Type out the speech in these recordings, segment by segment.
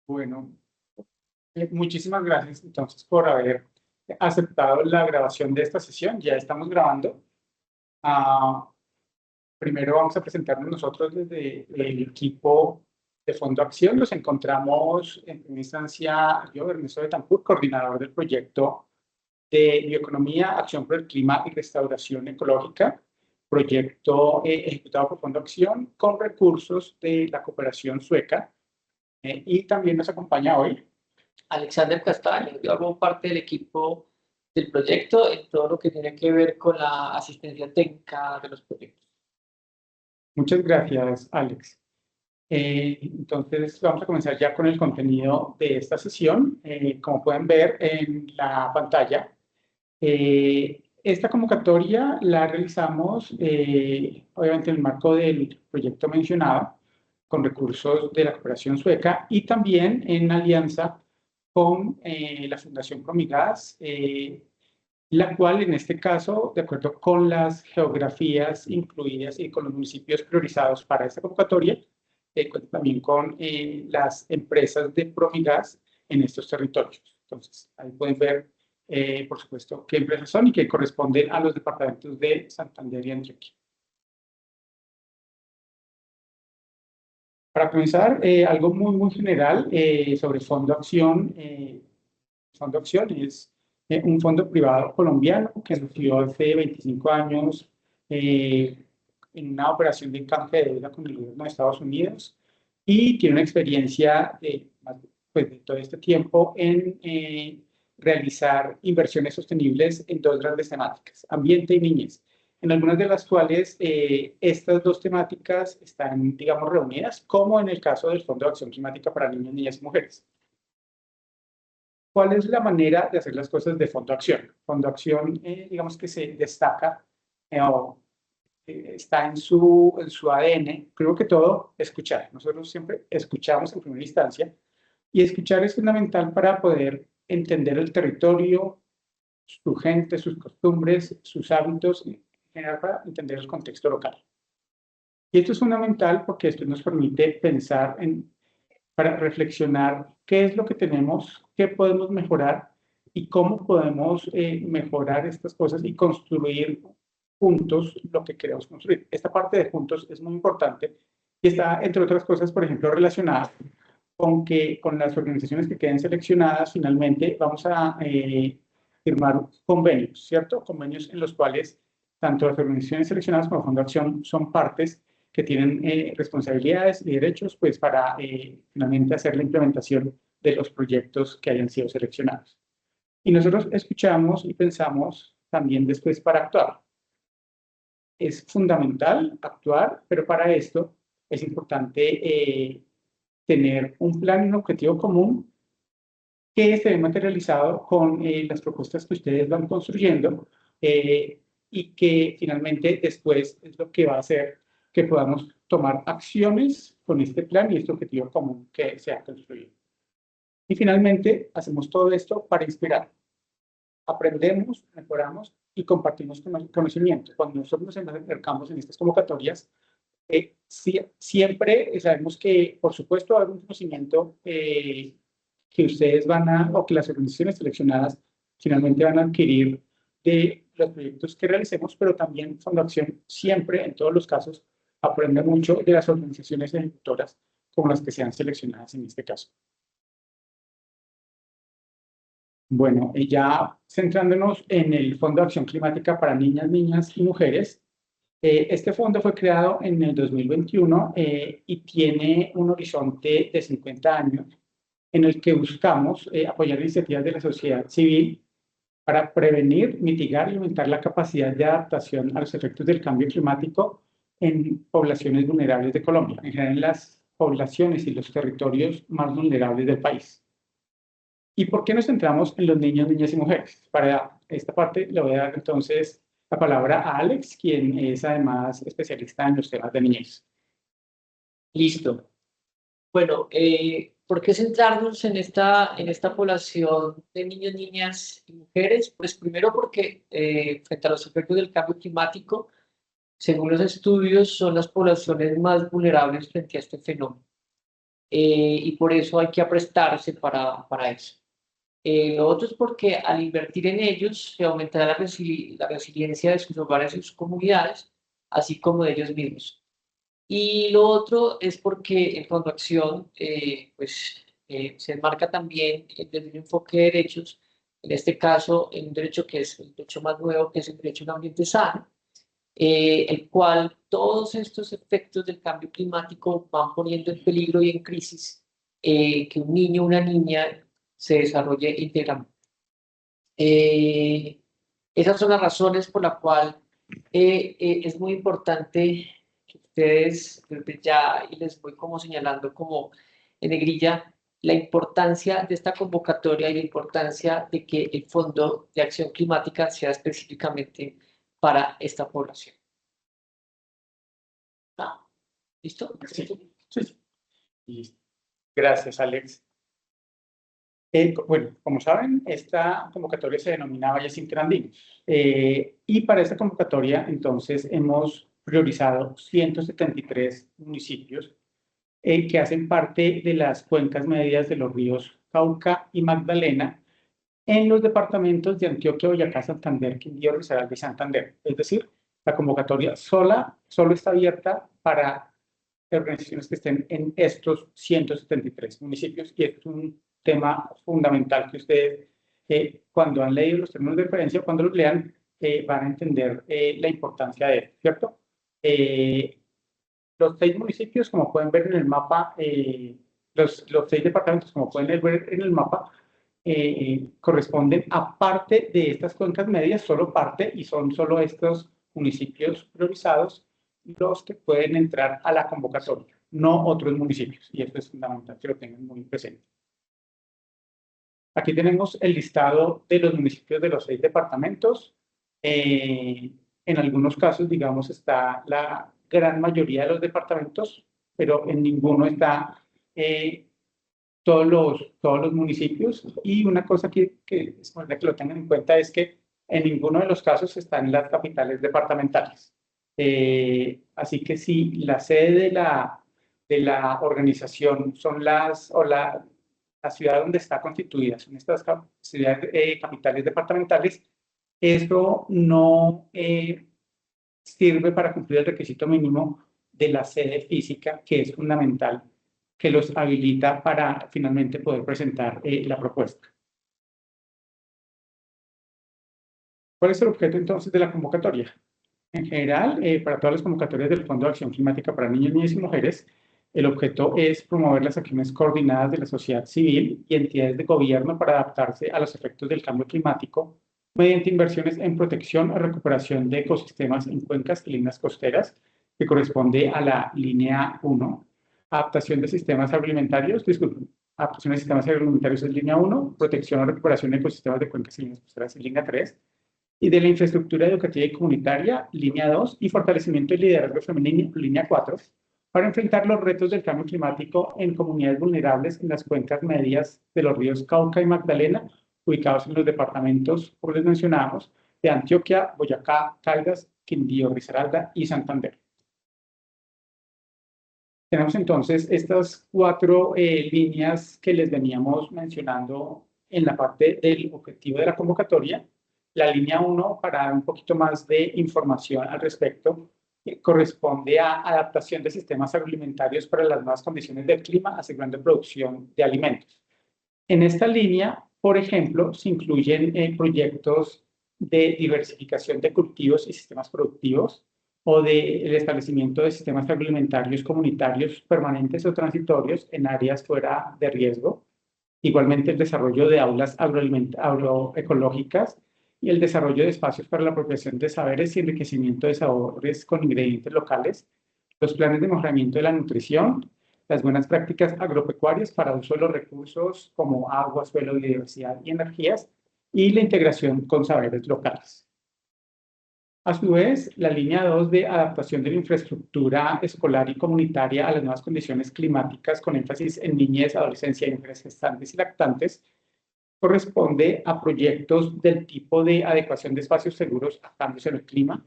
Bueno, muchísimas gracias entonces por haber aceptado la grabación de esta sesión. Ya estamos grabando. Ah, Primero vamos a presentarnos nosotros desde el equipo de Fondo Acción. Nos encontramos en primera instancia yo, Ernesto Betancourt, coordinador del proyecto de Bioeconomía, Acción por el Clima y Restauración Ecológica, proyecto ejecutado por Fondo Acción con recursos de la cooperación sueca. Y también nos acompaña hoy. Alexander Castaño. Yo hago parte del equipo del proyecto en todo lo que tiene que ver con la asistencia técnica de los proyectos. Muchas gracias, Alex. Entonces, vamos a comenzar ya con el contenido de esta sesión. Como pueden ver en la pantalla, esta convocatoria la realizamos, obviamente, en el marco del proyecto mencionado, con recursos de la cooperación sueca y también en alianza con la Fundación Promigas, la cual en este caso, de acuerdo con las geografías incluidas y con los municipios priorizados para esta convocatoria, cuenta también con las empresas de Promigas en estos territorios. Entonces, ahí pueden ver, por supuesto, qué empresas son y que corresponden a los departamentos de Santander y Antioquia. Para comenzar, algo muy general sobre Fondo Acción. Fondo Acción es un fondo privado colombiano que surgió hace 25 años en una operación de canje de deuda con el gobierno de Estados Unidos y tiene una experiencia pues, de todo este tiempo en realizar inversiones sostenibles en dos grandes temáticas, ambiente y niñez, en algunas de las cuales estas dos temáticas están, digamos, reunidas, como en el caso del Fondo de Acción Climática para Niños, Niñas y Mujeres. ¿Cuál es la manera de hacer las cosas de Fondo Acción? Fondo Acción, digamos que se destaca o está en su ADN, creo que todo, escuchar. Nosotros siempre escuchamos en primera instancia y escuchar es fundamental para poder entender el territorio, su gente, sus costumbres, sus hábitos, en general para entender el contexto local. Y esto es fundamental porque esto nos permite pensar para reflexionar qué es lo que tenemos, qué podemos mejorar y cómo podemos mejorar estas cosas y construir juntos lo que queremos construir. Esta parte de juntos es muy importante y está, entre otras cosas, por ejemplo, relacionada con las organizaciones que queden seleccionadas, finalmente vamos a firmar convenios, ¿cierto? Convenios en los cuales tanto las organizaciones seleccionadas como el Fondo de Acción son partes que tienen responsabilidades y derechos pues, para finalmente hacer la implementación de los proyectos que hayan sido seleccionados. Y nosotros escuchamos y pensamos también después para actuar. Es fundamental actuar, pero para esto es importante tener un plan y un objetivo común que se ve materializado con las propuestas que ustedes van construyendo y que finalmente después es lo que va a hacer que podamos tomar acciones con este plan y este objetivo común que se ha construido. Y finalmente hacemos todo esto para inspirar. Aprendemos, mejoramos y compartimos conocimiento. Cuando nosotros nos acercamos en estas convocatorias, siempre sabemos que, por supuesto, hay un conocimiento que ustedes van a, o que las organizaciones seleccionadas finalmente van a adquirir de los proyectos que realicemos, pero también Fondo Acción siempre, en todos los casos, aprende mucho de las organizaciones ejecutoras como las que sean seleccionadas en este caso. Bueno, ya centrándonos en el Fondo de Acción Climática para Niñas, Niñas y Mujeres, este fondo fue creado en el 2021 y tiene un horizonte de 50 años en el que buscamos apoyar iniciativas de la sociedad civil para prevenir, mitigar y aumentar la capacidad de adaptación a los efectos del cambio climático en poblaciones vulnerables de Colombia, en general en las poblaciones y los territorios más vulnerables del país. ¿Y por qué nos centramos en los niños, niñas y mujeres? Para esta parte le voy a dar entonces la palabra a Alex, quien es además especialista en los temas de niñez. Listo. Bueno, ¿por qué centrarnos en esta población de niños, niñas y mujeres? Pues primero porque frente a los efectos del cambio climático, según los estudios, son las poblaciones más vulnerables frente a este fenómeno. y por eso hay que aprestarse para eso. Lo otro es porque al invertir en ellos se aumentará la resiliencia de sus hogares y sus comunidades, así como de ellos mismos. Y lo otro es porque el Fondo Acción se enmarca también desde un enfoque de derechos, en este caso en un derecho que es el derecho más nuevo, que es el derecho a un ambiente sano, el cual todos estos efectos del cambio climático van poniendo en peligro y en crisis que un niño o una niña se desarrolle íntegramente. Esas son las razones por las cuales es muy importante que ustedes desde ya, y les voy como señalando como en negrilla, la importancia de esta convocatoria y la importancia de que el Fondo de Acción Climática sea específicamente para esta población. Ah, ¿listo? Sí, sí, sí. Listo. Gracias, Alex. Bueno, como saben, esta convocatoria se denomina Valles Interandinos. Y para esta convocatoria, entonces, hemos priorizado 173 municipios que hacen parte de las cuencas medias de los ríos Cauca y Magdalena en los departamentos de Antioquia, Boyacá, Santander, Quindío, Risaralda y Santander. Es decir, la convocatoria solo está abierta para organizaciones que estén en estos 173 municipios, y es un tema fundamental que ustedes, cuando han leído los términos de referencia, cuando los lean, van a entender la importancia de esto, ¿cierto? Los 6 municipios, como pueden ver en el mapa, los 6 departamentos, como pueden ver en el mapa, corresponden a parte de estas cuencas medias, solo parte, y son solo estos municipios priorizados los que pueden entrar a la convocatoria, no otros municipios, y esto es fundamental que lo tengan muy presente. Aquí tenemos el listado de los municipios de los 6 departamentos. En algunos casos, digamos, está la gran mayoría de los departamentos, pero en ninguno está todos los municipios. Y una cosa que es importante que lo tengan en cuenta es que en ninguno de los casos están las capitales departamentales. Así que si la sede de la organización son la ciudad donde está constituida, son estas ciudades capitales departamentales, esto no sirve para cumplir el requisito mínimo de la sede física, que es fundamental, que los habilita para finalmente poder presentar la propuesta. ¿Cuál es el objeto entonces de la convocatoria? En general, para todas las convocatorias del Fondo de Acción Climática para Niños, Niñas y Mujeres, el objeto es promover las acciones coordinadas de la sociedad civil y entidades de gobierno para adaptarse a los efectos del cambio climático mediante inversiones en protección o recuperación de ecosistemas en cuencas y líneas costeras, que corresponde a la línea 1. Adaptación de sistemas agroalimentarios, disculpen, adaptación de sistemas agroalimentarios es línea 1, protección o recuperación de ecosistemas de cuencas y líneas costeras es línea 3, y de la infraestructura educativa y comunitaria, línea 2, y fortalecimiento del liderazgo femenino, línea 4, para enfrentar los retos del cambio climático en comunidades vulnerables en las cuencas medias de los ríos Cauca y Magdalena, ubicados en los departamentos, como les mencionábamos, de Antioquia, Boyacá, Caldas, Quindío, Risaralda y Santander. Tenemos entonces estas 4 líneas que les veníamos mencionando en la parte del objetivo de la convocatoria. La línea 1, para dar un poquito más de información al respecto, corresponde a adaptación de sistemas agroalimentarios para las nuevas condiciones del clima, asegurando producción de alimentos. En esta línea, por ejemplo, se incluyen proyectos de diversificación de cultivos y sistemas productivos, o del establecimiento de sistemas agroalimentarios comunitarios permanentes o transitorios en áreas fuera de riesgo. Igualmente, el desarrollo de aulas agroecológicas y el desarrollo de espacios para la apropiación de saberes y enriquecimiento de sabores con ingredientes locales, los planes de mejoramiento de la nutrición, las buenas prácticas agropecuarias para uso de los recursos como agua, suelo, biodiversidad y energías, y la integración con saberes locales. A su vez, la línea 2 de adaptación de la infraestructura escolar y comunitaria a las nuevas condiciones climáticas, con énfasis en niñez, adolescencia y mujeres gestantes y lactantes, corresponde a proyectos del tipo de adecuación de espacios seguros a cambios en el clima,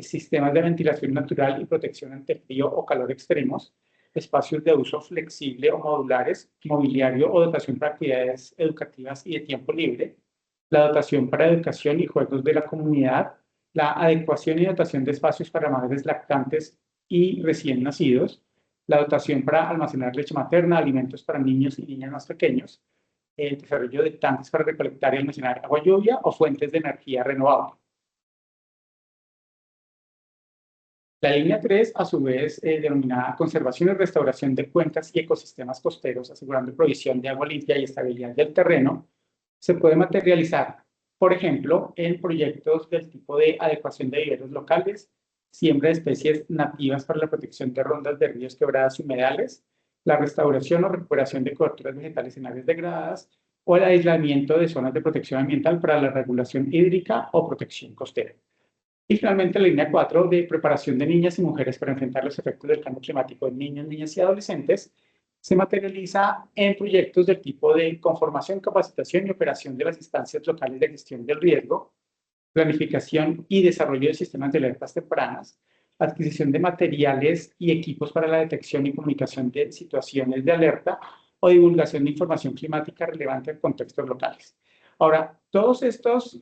sistemas de ventilación natural y protección ante frío o calor extremos, espacios de uso flexible o modulares, mobiliario o dotación para actividades educativas y de tiempo libre, la dotación para educación y juegos de la comunidad, la adecuación y dotación de espacios para madres lactantes y recién nacidos, la dotación para almacenar leche materna, alimentos para niños y niñas más pequeños, el desarrollo de tanques para recolectar y almacenar agua lluvia o fuentes de energía renovable. La línea 3, a su vez, denominada conservación y restauración de cuencas y ecosistemas costeros, asegurando provisión de agua limpia y estabilidad del terreno, se puede materializar, por ejemplo, en proyectos del tipo de adecuación de viveros locales, siembra de especies nativas para la protección de rondas de ríos, quebradas y humedales, la restauración o recuperación de coberturas vegetales en áreas degradadas, o el aislamiento de zonas de protección ambiental para la regulación hídrica o protección costera. Y finalmente, la línea 4 de preparación de niñas y mujeres para enfrentar los efectos del cambio climático en niños, niñas y adolescentes se materializa en proyectos del tipo de conformación, capacitación y operación de las instancias locales de gestión del riesgo, planificación y desarrollo de sistemas de alertas tempranas, adquisición de materiales y equipos para la detección y comunicación de situaciones de alerta o divulgación de información climática relevante en contextos locales. Ahora, todos estos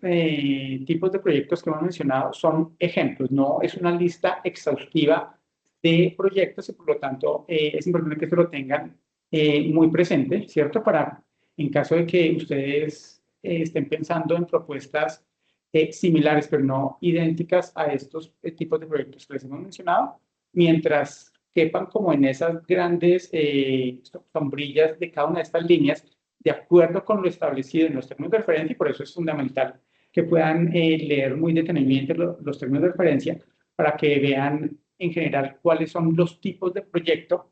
tipos de proyectos que hemos mencionado son ejemplos, no es una lista exhaustiva de proyectos y por lo tanto es importante que se lo tengan muy presente, ¿cierto? Para, en caso de que ustedes estén pensando en propuestas similares, pero no idénticas a estos tipos de proyectos que les hemos mencionado, mientras quepan como en esas grandes sombrillas de cada una de estas líneas, de acuerdo con lo establecido en los términos de referencia, y por eso es fundamental que puedan leer muy detenidamente los términos de referencia para que vean en general cuáles son los tipos de proyecto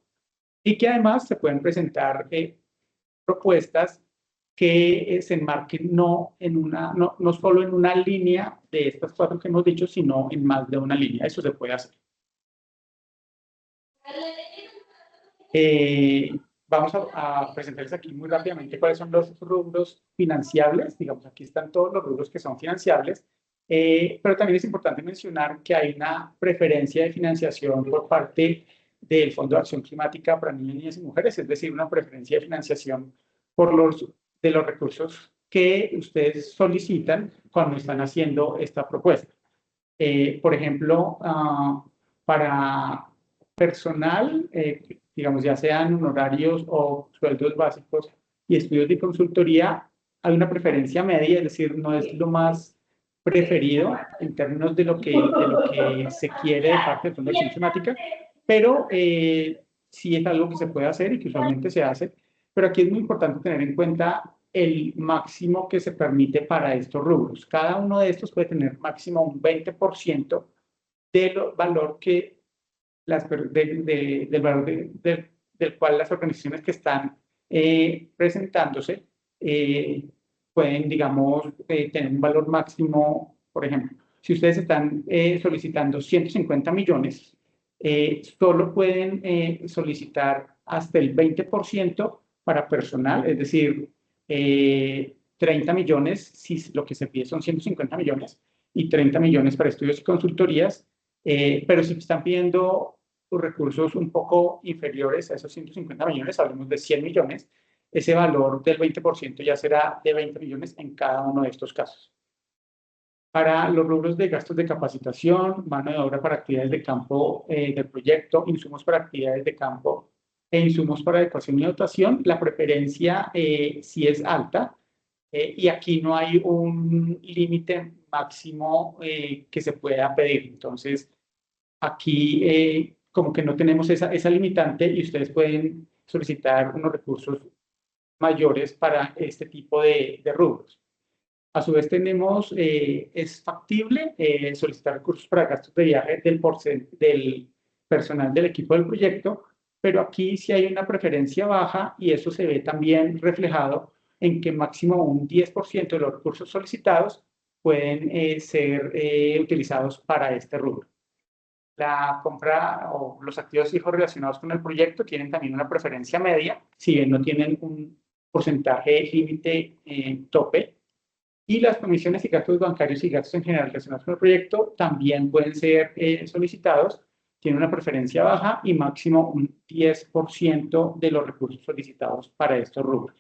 y que además se pueden presentar propuestas que se enmarquen no solo en una línea de estas cuatro que hemos dicho, sino en más de una línea. Eso se puede hacer. Vamos a presentarles aquí muy rápidamente cuáles son los rubros financiables. Digamos, aquí están todos los rubros que son financiables, pero también es importante mencionar que hay una preferencia de financiación por parte del Fondo de Acción Climática para Niños, Niñas y Mujeres, es decir, una preferencia de financiación de los recursos que ustedes solicitan cuando están haciendo esta propuesta. Por ejemplo, para personal, digamos, ya sean honorarios o sueldos básicos y estudios de consultoría, hay una preferencia media, es decir, no es lo más preferido en términos de lo que se quiere de parte del Fondo de Acción Climática, pero sí es algo que se puede hacer y que usualmente se hace. Pero aquí es muy importante tener en cuenta el máximo que se permite para estos rubros. Cada uno de estos puede tener máximo un 20% del valor que del valor del cual las organizaciones que están presentándose pueden, digamos, tener un valor máximo. Por ejemplo, si ustedes están solicitando 150 millones, solo pueden solicitar hasta el 20% para personal, es decir, 30 millones, si lo que se pide son 150 millones, y 30 millones para estudios y consultorías, pero si están pidiendo recursos un poco inferiores a esos 150 millones, hablemos de 100 millones, ese valor del 20% ya será de 20 millones en cada uno de estos casos. Para los rubros de gastos de capacitación, mano de obra para actividades de campo del proyecto, insumos para actividades de campo e insumos para adecuación y dotación, la preferencia sí es alta y aquí no hay un límite máximo que se pueda pedir. Entonces, aquí como que no tenemos esa limitante y ustedes pueden solicitar unos recursos mayores para este tipo de rubros. A su vez tenemos, es factible solicitar recursos para gastos de viaje del personal del equipo del proyecto, pero aquí sí hay una preferencia baja y eso se ve también reflejado en que máximo un 10% de los recursos solicitados pueden ser utilizados para este rubro. La compra o los activos fijos relacionados con el proyecto tienen también una preferencia media, si bien no tienen un porcentaje límite tope, y las comisiones y gastos bancarios y gastos en general relacionados con el proyecto también pueden ser solicitados, tiene una preferencia baja y máximo un 10% de los recursos solicitados para estos rubros.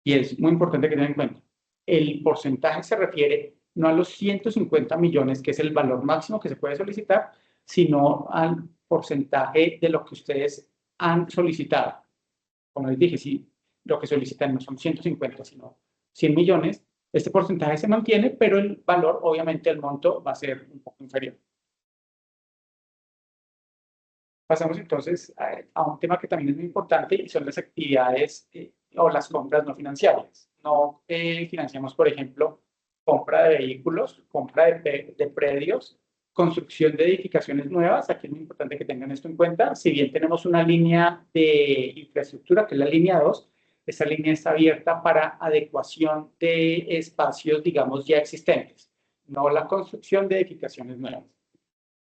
Y es muy importante que tengan en cuenta, el porcentaje se refiere no a los 150 millones, que es el valor máximo que se puede solicitar, sino al porcentaje de lo que ustedes han solicitado. Como les dije, si lo que solicitan no son 150, sino 100 millones, este porcentaje se mantiene, pero el valor, obviamente, el monto va a ser un poco inferior. Pasamos entonces a un tema que también es muy importante y son las actividades o las compras no financiables. No financiamos, por ejemplo, compra de vehículos, compra de predios, construcción de edificaciones nuevas. Aquí es muy importante que tengan esto en cuenta. Si bien tenemos una línea de infraestructura, que es la línea 2, esa línea está abierta para adecuación de espacios, digamos, ya existentes, no la construcción de edificaciones nuevas.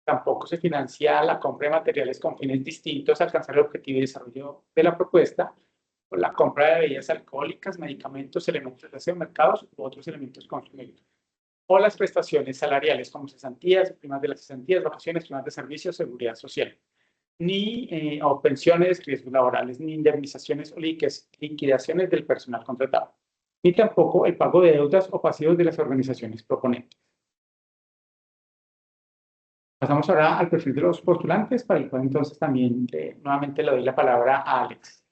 Tampoco se financia la compra de materiales con fines distintos a alcanzar el objetivo de desarrollo de la propuesta, o la compra de bebidas alcohólicas, medicamentos, elementos de aseo, mercados u otros elementos consumibles. O las prestaciones salariales como cesantías, primas de las cesantías, vacaciones, primas de servicios, seguridad social. Ni o pensiones, riesgos laborales, ni indemnizaciones o liquidaciones del personal contratado. Ni tampoco el pago de deudas o pasivos de las organizaciones proponentes. Pasamos ahora al perfil de los postulantes, para el cual entonces también nuevamente le doy la palabra a Alex.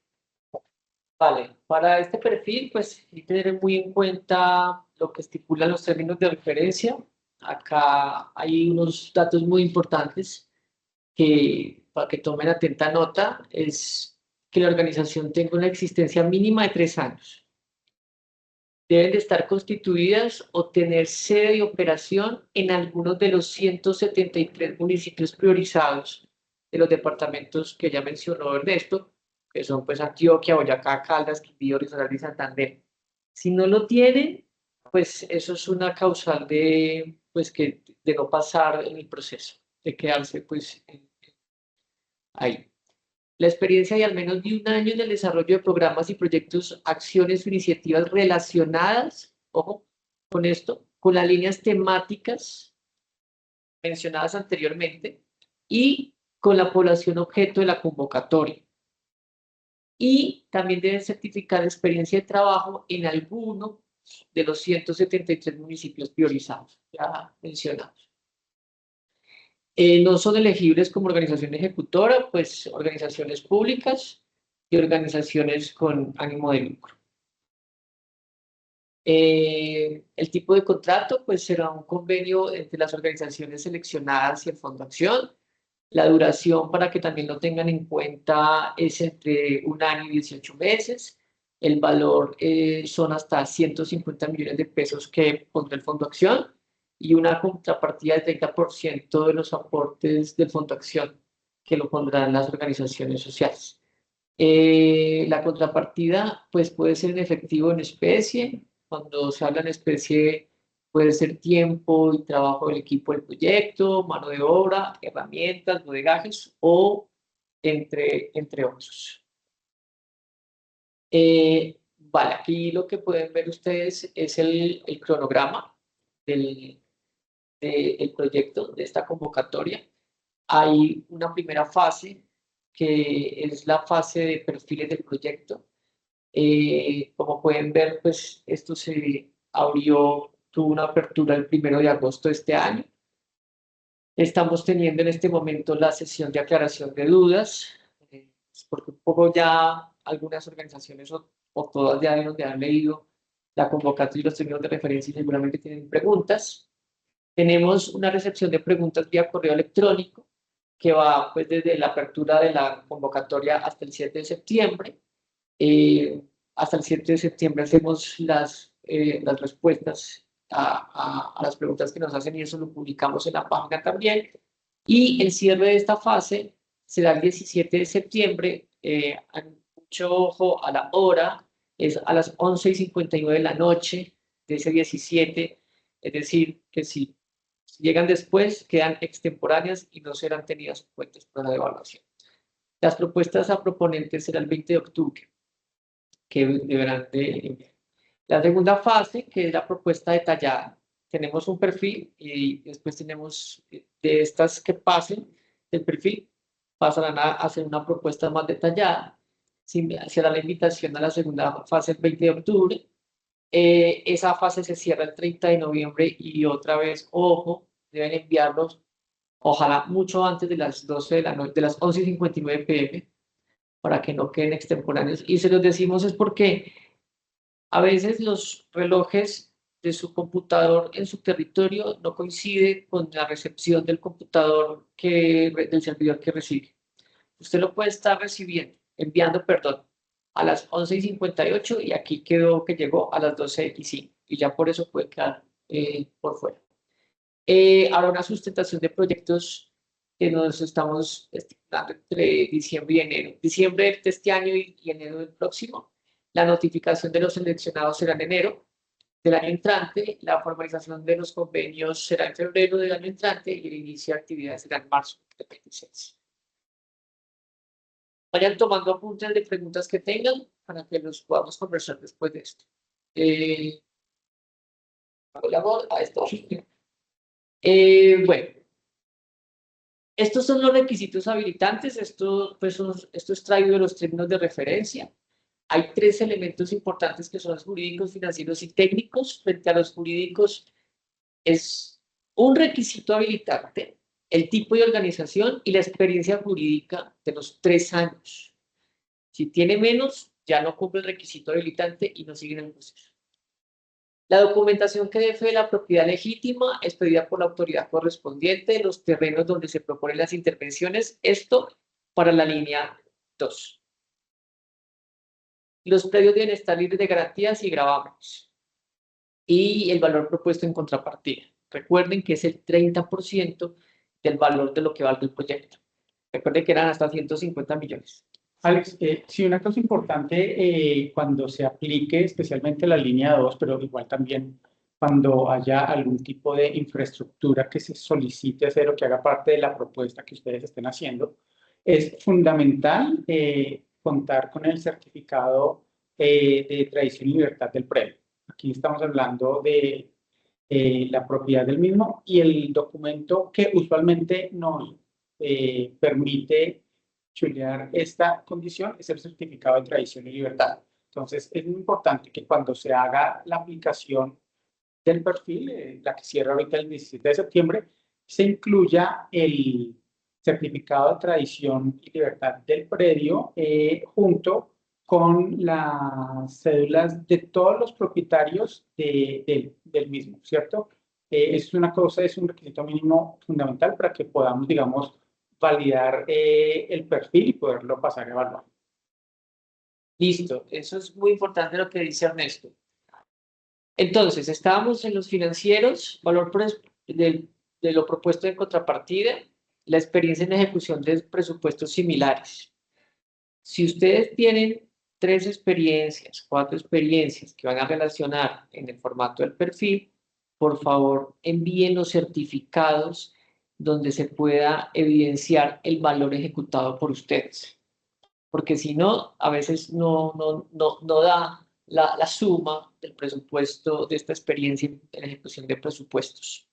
Vale, para este perfil, pues hay que tener muy en cuenta lo que estipulan los términos de referencia. Acá hay unos datos muy importantes que, para que tomen atenta nota, es que la organización tenga una existencia mínima de 3 años. Deben de estar constituidas o tener sede y operación en algunos de los 173 municipios priorizados de los departamentos que ya mencionó Ernesto, que son pues Antioquia, Boyacá, Caldas, Quindío, Risaralda y Santander. Si no lo tienen, pues eso es una causal de, pues, de no pasar en el proceso, de quedarse pues ahí. La experiencia de al menos de 1 año en el desarrollo de programas y proyectos, acciones o iniciativas relacionadas, ojo, con esto, con las líneas temáticas mencionadas anteriormente y con la población objeto de la convocatoria. Y también deben certificar experiencia de trabajo en alguno de los 173 municipios priorizados, ya mencionados. No son elegibles como organización ejecutora, pues organizaciones públicas y organizaciones con ánimo de lucro. El tipo de contrato, pues será un convenio entre las organizaciones seleccionadas y el Fondo Acción. La duración, para que también lo tengan en cuenta, es entre 1 año y 18 meses. El valor son hasta 150 millones de pesos que pondrá el Fondo Acción y una contrapartida del 30% de los aportes del Fondo Acción que lo pondrán las organizaciones sociales. La contrapartida pues puede ser en efectivo o en especie. Cuando se habla en especie puede ser tiempo y trabajo del equipo del proyecto, mano de obra, herramientas, bodegajes o entre otros. Vale, aquí lo que pueden ver ustedes es el cronograma del proyecto, de esta convocatoria. Hay una primera fase que es la fase de perfiles del proyecto. Como pueden ver, pues esto se abrió, tuvo una apertura el 1 de agosto de este año. Estamos teniendo en este momento la sesión de aclaración de dudas, porque un poco ya algunas organizaciones o todas ya deben de haber leído la convocatoria y los términos de referencia y seguramente tienen preguntas. Tenemos una recepción de preguntas vía correo electrónico que va pues desde la apertura de la convocatoria hasta el 7 de septiembre. Hasta el 7 de septiembre hacemos las respuestas a las preguntas que nos hacen y eso lo publicamos en la página también. Y el cierre de esta fase será el 17 de septiembre. Mucho ojo a la hora, es a las 11:59 de la noche de ese 17. Es decir, que si llegan después, quedan extemporáneas y no serán tenidas en cuenta para la evaluación. Las propuestas a proponentes serán el 20 de octubre, que deberán de enviar. La segunda fase, que es la propuesta detallada. Tenemos un perfil y después tenemos de estas que pasen del perfil pasarán a hacer una propuesta más detallada. Se hará la invitación a la segunda fase el 20 de octubre. Esa fase se cierra el 30 de noviembre y otra vez, ojo, deben enviarlos, ojalá mucho antes de las 12 de la noche, de las 11:59 p.m., para que no queden extemporáneos. Y se los decimos es porque a veces los relojes de su computador en su territorio no coincide con la recepción del computador del servidor que recibe. Usted lo puede estar enviando, perdón, a las 11:58 y aquí quedó que llegó a las 12:05 y ya por eso puede quedar por fuera. Habrá una sustentación de proyectos que nos estamos estipulando entre diciembre y enero. Diciembre de este año y enero del próximo. La notificación de los seleccionados será en enero del año entrante, la formalización de los convenios será en febrero del año entrante y el inicio de actividades será en marzo del 26. Vayan tomando apuntes de preguntas que tengan para que los podamos conversar después de esto. A esto. Bueno, estos son los requisitos habilitantes. Esto es traído de los términos de referencia. Hay 3 elementos importantes que son los jurídicos, financieros y técnicos. Frente a los jurídicos es un requisito habilitante, el tipo de organización y la experiencia jurídica de los 3 años. Si tiene menos, ya no cumple el requisito habilitante y no sigue en el proceso. La documentación que dé fe de la propiedad legítima es pedida por la autoridad correspondiente en los terrenos donde se proponen las intervenciones. Esto para la línea 2. Los predios deben estar libres de garantías y gravámenes. Y el valor propuesto en contrapartida. Recuerden que es el 30% del valor de lo que valga el proyecto. Recuerden que eran hasta 150 millones. Alex, sí, una cosa importante cuando se aplique especialmente la línea 2, pero igual también cuando haya algún tipo de infraestructura que se solicite hacer o que haga parte de la propuesta que ustedes estén haciendo, es fundamental contar con el certificado de tradición y libertad del predio. Aquí estamos hablando de la propiedad del mismo y el documento que usualmente nos permite chulear esta condición es el certificado de tradición y libertad. Entonces, es muy importante que cuando se haga la aplicación del perfil, la que cierra ahorita el 17 de septiembre, se incluya el certificado de tradición y libertad del predio junto con las cédulas de todos los propietarios del mismo, ¿cierto? Es una cosa, es un requisito mínimo fundamental para que podamos, digamos, validar el perfil y poderlo pasar a evaluar. Listo, eso es muy importante lo que dice Ernesto. Entonces, estábamos en los financieros, valor de lo propuesto en contrapartida, la experiencia en ejecución de presupuestos similares. Si ustedes tienen 3 experiencias, 4 experiencias que van a relacionar en el formato del perfil, por favor envíen los certificados donde se pueda evidenciar el valor ejecutado por ustedes. Porque si no, a veces no da la suma del presupuesto de esta experiencia en ejecución de presupuestos.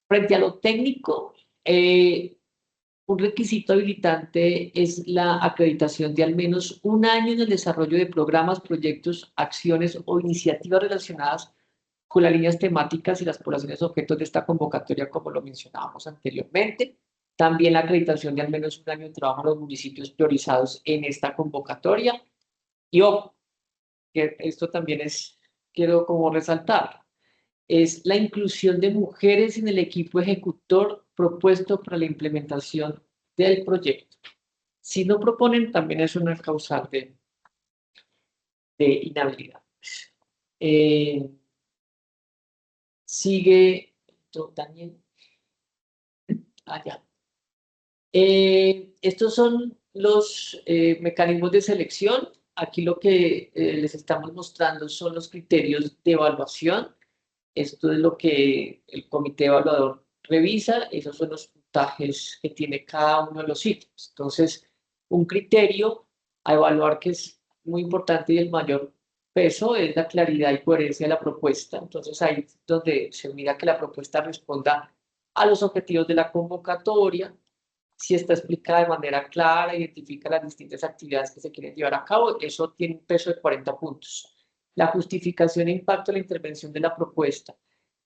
Frente a lo técnico, un requisito habilitante es la acreditación de al menos 1 año en el desarrollo de programas, proyectos, acciones o iniciativas relacionadas con las líneas temáticas y las poblaciones objetos de esta convocatoria, como lo mencionábamos anteriormente. También la acreditación de al menos 1 año de trabajo en los municipios priorizados en esta convocatoria. Y ojo, que esto también quiero como resaltar, es la inclusión de mujeres en el equipo ejecutor propuesto para la implementación del proyecto. Si no proponen, también es una causal de inhabilidad. Sigue Daniel. Allá. Estos son los mecanismos de selección. Aquí lo que les estamos mostrando son los criterios de evaluación. Esto es lo que el comité evaluador revisa. Esos son los puntajes que tiene cada uno de los sitios. Entonces, un criterio a evaluar que es muy importante y el mayor peso es la claridad y coherencia de la propuesta. Entonces, ahí es donde se mira que la propuesta responda a los objetivos de la convocatoria, si está explicada de manera clara, identifica las distintas actividades que se quieren llevar a cabo, eso tiene un peso de 40 puntos. La justificación e impacto de la intervención de la propuesta,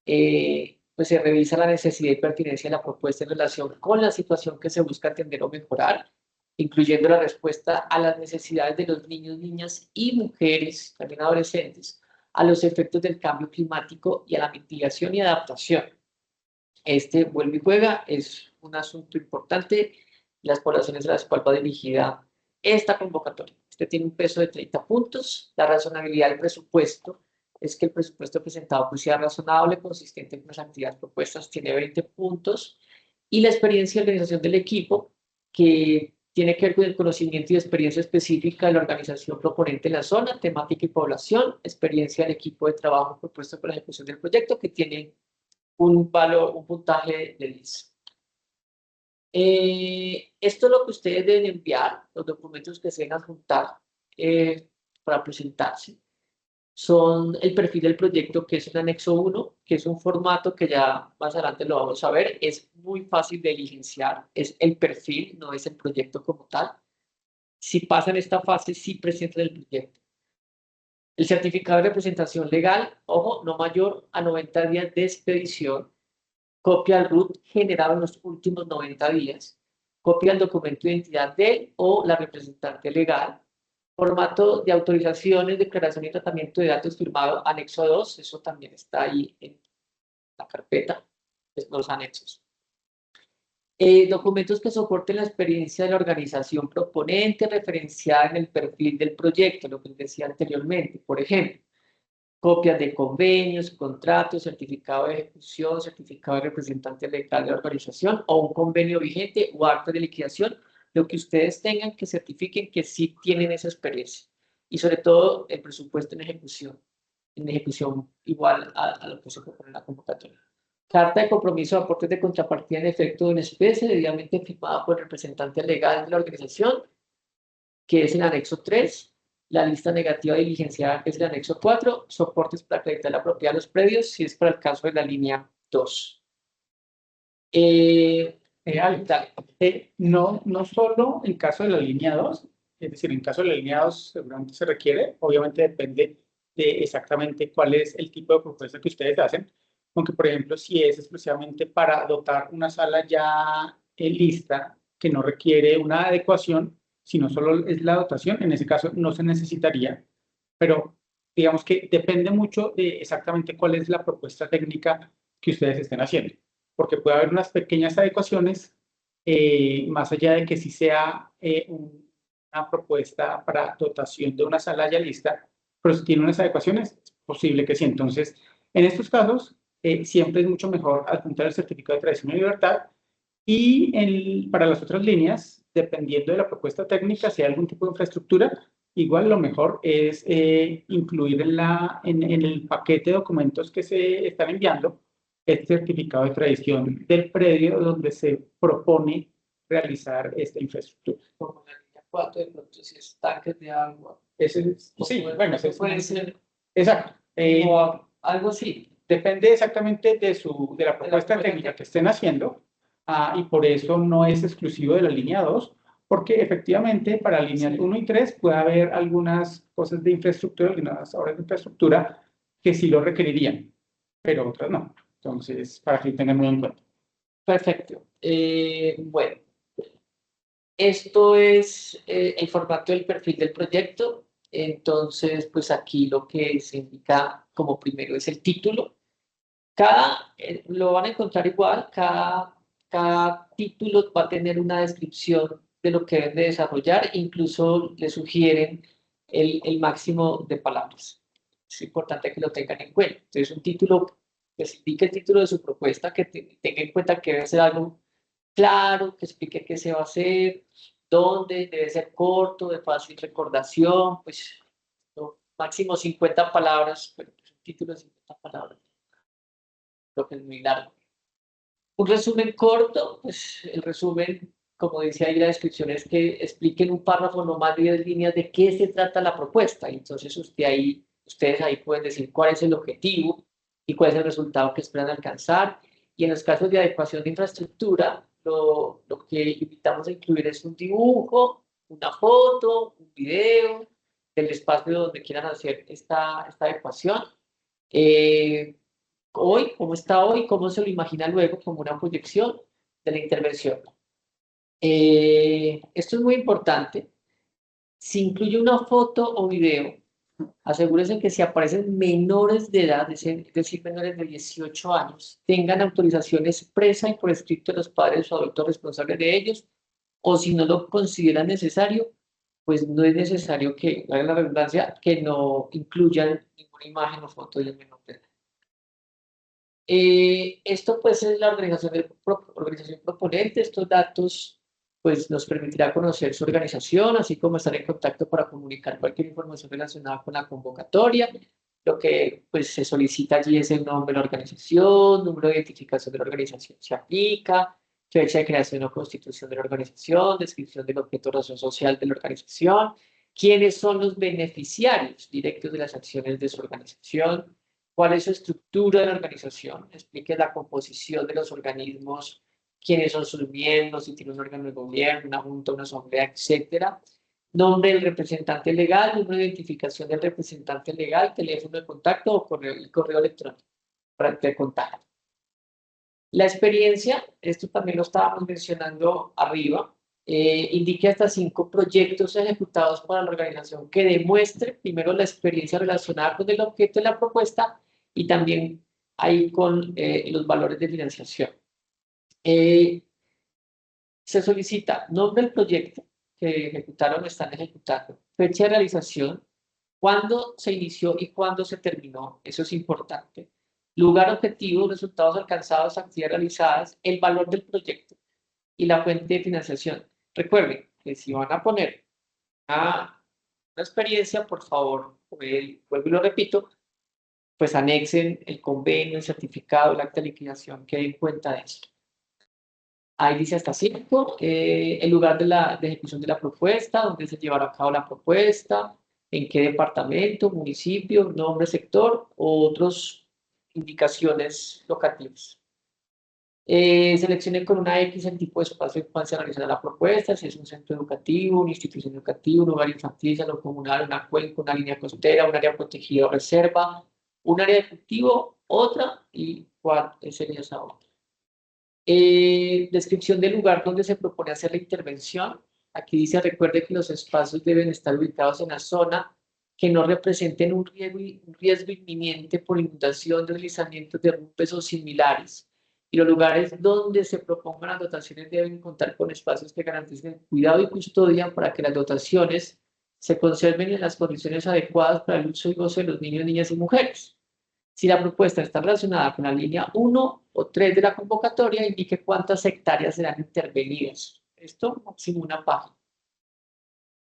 pues se revisa la necesidad y pertinencia de la propuesta en relación con la situación que se busca atender o mejorar, incluyendo la respuesta a las necesidades de los niños, niñas y mujeres, también adolescentes, a los efectos del cambio climático y a la mitigación y adaptación. Este vuelve y juega es un asunto importante, las poblaciones a las cuales va dirigida esta convocatoria. Este tiene un peso de 30 puntos. La razonabilidad del presupuesto es que el presupuesto presentado pues, sea razonable, consistente con las actividades propuestas, tiene 20 puntos. Y la experiencia y organización del equipo, que tiene que ver con el conocimiento y experiencia específica de la organización proponente en la zona, temática y población, experiencia del equipo de trabajo propuesto para la ejecución del proyecto, que tiene un valor, un puntaje de 10. Esto es lo que ustedes deben enviar, los documentos que se deben adjuntar para presentarse. Son el perfil del proyecto, que es el anexo 1, que es un formato que ya más adelante lo vamos a ver. Es muy fácil de diligenciar, es el perfil, no es el proyecto como tal. Si pasan esta fase, sí presentan el proyecto. El certificado de representación legal, ojo, no mayor a 90 días de expedición. Copia al RUT generado en los últimos 90 días, copia al documento de identidad de o la representante legal, formato de autorizaciones, declaración y tratamiento de datos firmado anexo 2, eso también está ahí en la carpeta, los anexos. Documentos que soporten la experiencia de la organización proponente referenciada en el perfil del proyecto, lo que les decía anteriormente, por ejemplo, copias de convenios, contratos, certificado de ejecución, certificado de representante legal de la organización o un convenio vigente o acta de liquidación, lo que ustedes tengan que certifiquen que sí tienen esa experiencia. Y sobre todo el presupuesto en ejecución igual a lo que se propone en la convocatoria. Carta de compromiso de aportes de contrapartida en efecto en especie, debidamente firmada por el representante legal de la organización, que es el anexo 3, la lista negativa diligenciada, que es el anexo 4, soportes para acreditar la propiedad de los predios, si es para el caso de la línea 2. No solo en caso de la línea 2, es decir, en caso de la línea 2 seguramente se requiere, obviamente depende de exactamente cuál es el tipo de propuesta que ustedes hacen, aunque por ejemplo si es exclusivamente para dotar una sala ya lista que no requiere una adecuación, sino solo es la dotación, en ese caso no se necesitaría, pero digamos que depende mucho de exactamente cuál es la propuesta técnica que ustedes estén haciendo, porque puede haber unas pequeñas adecuaciones, más allá de que sí sea una propuesta para dotación de una sala ya lista, pero si tiene unas adecuaciones, es posible que sí. Entonces, en estos casos, siempre es mucho mejor adjuntar el certificado de tradición y libertad, y para las otras líneas, dependiendo de la propuesta técnica, si hay algún tipo de infraestructura, igual lo mejor es incluir en el paquete de documentos que se están enviando el certificado de tradición del predio donde se propone realizar esta infraestructura. Como la línea 4, de pronto si es tanques de agua. Sí, bueno, ese puede ser. Exacto. O algo así. Depende exactamente de la propuesta técnica que estén haciendo, y por eso no es exclusivo de la línea 2, porque efectivamente para líneas 1 y 3 puede haber algunas cosas de infraestructura, algunas obras de infraestructura que sí lo requerirían, pero otras no. Entonces, para que tengan muy en cuenta. Perfecto. Bueno, esto es el formato del perfil del proyecto. Entonces, pues aquí lo que se indica como primero es el título. Lo van a encontrar igual, cada título va a tener una descripción de lo que deben de desarrollar, incluso le sugieren el máximo de palabras. Es importante que lo tengan en cuenta. Entonces, un título que se indique el título de su propuesta, que tenga en cuenta que debe ser algo claro, que explique qué se va a hacer, dónde, debe ser corto, de fácil recordación, pues máximo 50 palabras, pero pues, un título de 50 palabras, lo que es muy largo. Un resumen corto, pues el resumen, como dice ahí la descripción, es que explique en un párrafo no más de 10 líneas de qué se trata la propuesta. Y entonces ustedes ahí pueden decir cuál es el objetivo y cuál es el resultado que esperan alcanzar Y en los casos de adecuación de infraestructura, lo que invitamos a incluir es un dibujo, una foto, un video del espacio donde quieran hacer esta adecuación. Hoy, cómo está hoy, cómo se lo imagina luego como una proyección de la intervención. Esto es muy importante. Si incluye una foto o video, asegúrense que si aparecen menores de edad, es decir, menores de 18 años, tengan autorización expresa y por escrito de los padres o adultos responsables de ellos, o si no lo consideran necesario, pues no es necesario que, haga la redundancia, que no incluyan ninguna imagen o foto del menor de edad. Esto pues es la organización proponente. Estos datos pues nos permitirá conocer su organización, así como estar en contacto para comunicar cualquier información relacionada con la convocatoria. Lo que pues se solicita allí es el nombre de la organización, número de identificación de la organización se aplica, fecha de creación o constitución de la organización, descripción del objeto de razón social de la organización, quiénes son los beneficiarios directos de las acciones de su organización, cuál es su estructura de la organización, explique la composición de los organismos, quiénes son sus miembros, si tiene un órgano de gobierno, una junta, una asamblea, etcétera. Nombre del representante legal, número de identificación del representante legal, teléfono de contacto o correo electrónico para el contacto. La experiencia, esto también lo estábamos mencionando arriba, indique hasta 5 proyectos ejecutados para la organización que demuestre primero la experiencia relacionada con el objeto de la propuesta y también ahí con los valores de financiación. Se solicita nombre del proyecto que ejecutaron o están ejecutando, fecha de realización, cuándo se inició y cuándo se terminó, eso es importante. Lugar objetivo, resultados alcanzados, actividades realizadas, el valor del proyecto y la fuente de financiación. Recuerden que si van a poner una experiencia, por favor, vuelvo y lo repito, pues anexen el convenio, el certificado, el acta de liquidación, que den cuenta de esto. Ahí dice hasta 5, el lugar de ejecución de la propuesta, dónde se llevará a cabo la propuesta, en qué departamento, municipio, nombre, sector o otras indicaciones locativas. Seleccione con una X el tipo de espacio en cual se realizará la propuesta, si es un centro educativo, una institución educativa, un lugar infantil, salón comunal, una cuenca, una línea costera, un área protegida o reserva, un área de cultivo, otra y cuál sería esa otra. Descripción del lugar donde se propone hacer la intervención. Aquí dice, recuerde que los espacios deben estar ubicados en la zona que no representen un riesgo inminente por inundación, deslizamientos, derrumbes o similares. Y los lugares donde se propongan las dotaciones deben contar con espacios que garanticen cuidado y custodia para que las dotaciones se conserven en las condiciones adecuadas para el uso y goce de los niños, niñas y mujeres. Si la propuesta está relacionada con la línea 1 o 3 de la convocatoria, indique cuántas hectáreas serán intervenidas. Esto, máximo una página.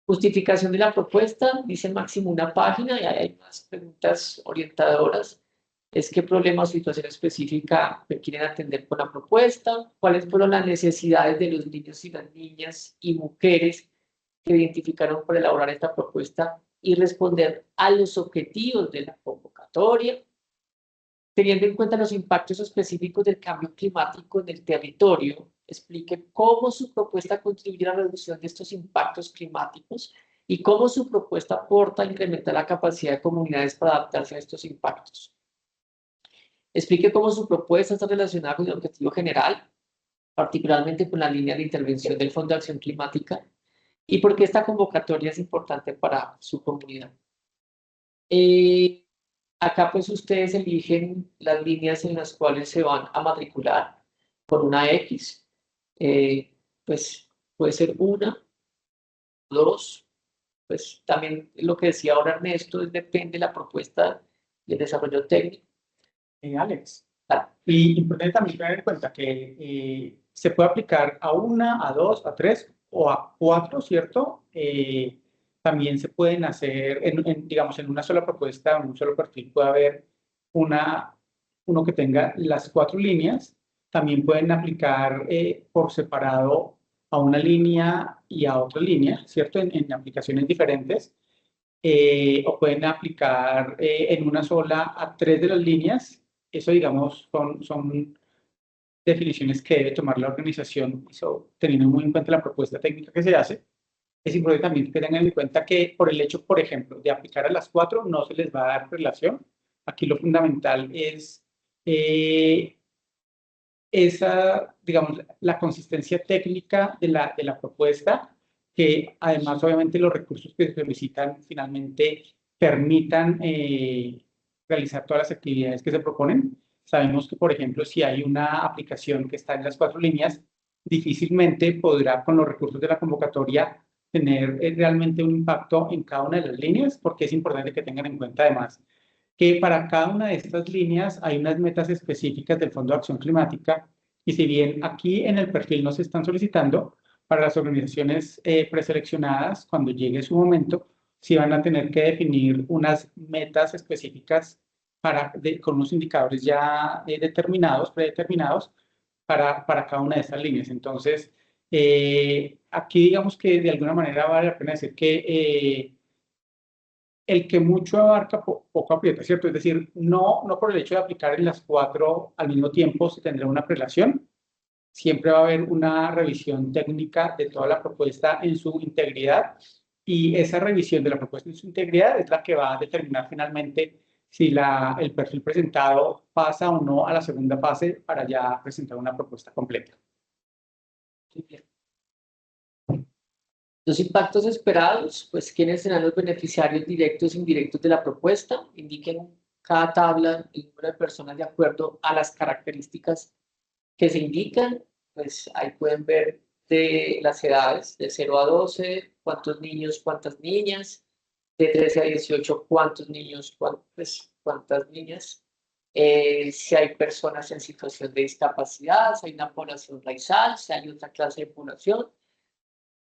Justificación de la propuesta, dice máximo una página y hay unas preguntas orientadoras. Es qué problema o situación específica quieren atender con la propuesta, cuáles fueron las necesidades de los niños y las niñas y mujeres que identificaron para elaborar esta propuesta y responder a los objetivos de la convocatoria, teniendo en cuenta los impactos específicos del cambio climático en el territorio, explique cómo su propuesta contribuye a la reducción de estos impactos climáticos y cómo su propuesta aporta a incrementar la capacidad de comunidades para adaptarse a estos impactos. Explique cómo su propuesta está relacionada con el objetivo general, particularmente con la línea de intervención del Fondo de Acción Climática, y por qué esta convocatoria es importante para su comunidad. Acá pues ustedes eligen las líneas en las cuales se van a matricular con una X. Pues puede ser una, dos, pues también lo que decía ahora Ernesto, depende de la propuesta y el desarrollo técnico. Alex, y importante también tener en cuenta que se puede aplicar a una, a dos, a tres o a cuatro, ¿cierto? También se pueden hacer, digamos, en una sola propuesta, en un solo perfil, puede haber uno que tenga las 4 líneas. También pueden aplicar por separado a una línea y a otra línea, ¿cierto? En aplicaciones diferentes. O pueden aplicar en una sola a 3 de las líneas. Eso, digamos, son definiciones que debe tomar la organización, teniendo muy en cuenta la propuesta técnica que se hace. Es importante también que tengan en cuenta que por el hecho, por ejemplo, de aplicar a las 4, no se les va a dar relación. Aquí lo fundamental es digamos, la consistencia técnica de la propuesta, que además obviamente los recursos que se solicitan finalmente permitan realizar todas las actividades que se proponen. Sabemos que, por ejemplo, si hay una aplicación que está en las 4 líneas, difícilmente podrá con los recursos de la convocatoria tener realmente un impacto en cada una de las líneas, porque es importante que tengan en cuenta además que para cada una de estas líneas hay unas metas específicas del Fondo de Acción Climática, y si bien aquí en el perfil no se están solicitando, para las organizaciones preseleccionadas, cuando llegue su momento, sí van a tener que definir unas metas específicas con unos indicadores ya determinados, predeterminados, para cada una de estas líneas. Entonces, aquí digamos que de alguna manera vale la pena decir que el que mucho abarca, poco aprieta, ¿cierto? Es decir, no por el hecho de aplicar en las 4 al mismo tiempo se tendrá una prelación. Siempre va a haber una revisión técnica de toda la propuesta en su integridad, y esa revisión de la propuesta en su integridad es la que va a determinar finalmente si el perfil presentado pasa o no a la segunda fase para ya presentar una propuesta completa. Los impactos esperados, pues, ¿quiénes serán los beneficiarios directos e indirectos de la propuesta? Indiquen en cada tabla el número de personas de acuerdo a las características que se indican. Pues ahí pueden ver de las edades, de 0 a 12, cuántos niños, cuántas niñas, de 13 a 18, cuántos niños, cuántas niñas, si hay personas en situación de discapacidad, si hay una población raizal, si hay otra clase de población,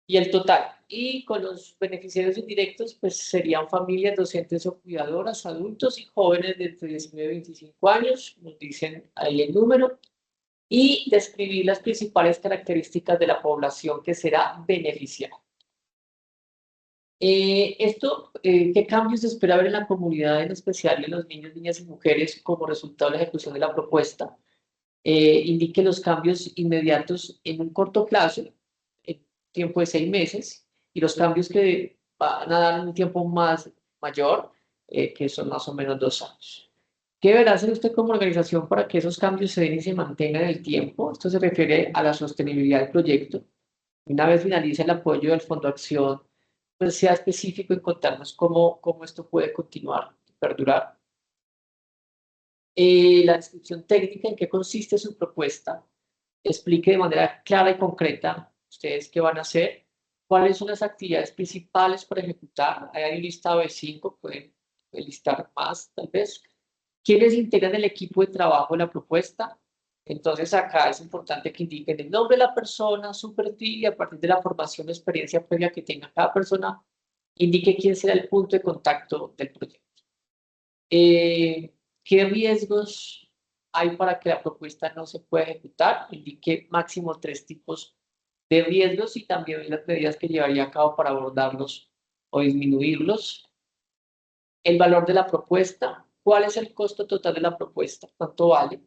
y el total. Y con los beneficiarios indirectos, pues serían familias, docentes o cuidadoras, adultos y jóvenes de entre 19 y 25 años, nos dicen ahí el número, y describir las principales características de la población que será beneficiada. ¿Qué cambios se espera ver en la comunidad, en especial en los niños, niñas y mujeres, como resultado de la ejecución de la propuesta? Indique los cambios inmediatos en un corto plazo, en tiempo de 6 meses, y los cambios que van a dar en un tiempo mayor, que son más o menos 2 años. ¿Qué deberá hacer usted como organización para que esos cambios se den y se mantengan en el tiempo? Esto se refiere a la sostenibilidad del proyecto. Una vez finalice el apoyo del Fondo Acción, pues sea específico en contarnos cómo esto puede continuar y perdurar. La descripción técnica, en qué consiste su propuesta, explique de manera clara y concreta ustedes qué van a hacer, cuáles son las actividades principales para ejecutar. Ahí hay un listado de 5, pueden listar más tal vez. ¿Quiénes integran el equipo de trabajo de la propuesta? Entonces acá es importante que indiquen el nombre de la persona, su perfil, y a partir de la formación o experiencia previa que tenga cada persona, indique quién será el punto de contacto del proyecto. ¿Qué riesgos hay para que la propuesta no se pueda ejecutar? Indique máximo 3 tipos de riesgos y también las medidas que llevaría a cabo para abordarlos o disminuirlos. El valor de la propuesta. ¿Cuál es el costo total de la propuesta? ¿Cuánto vale?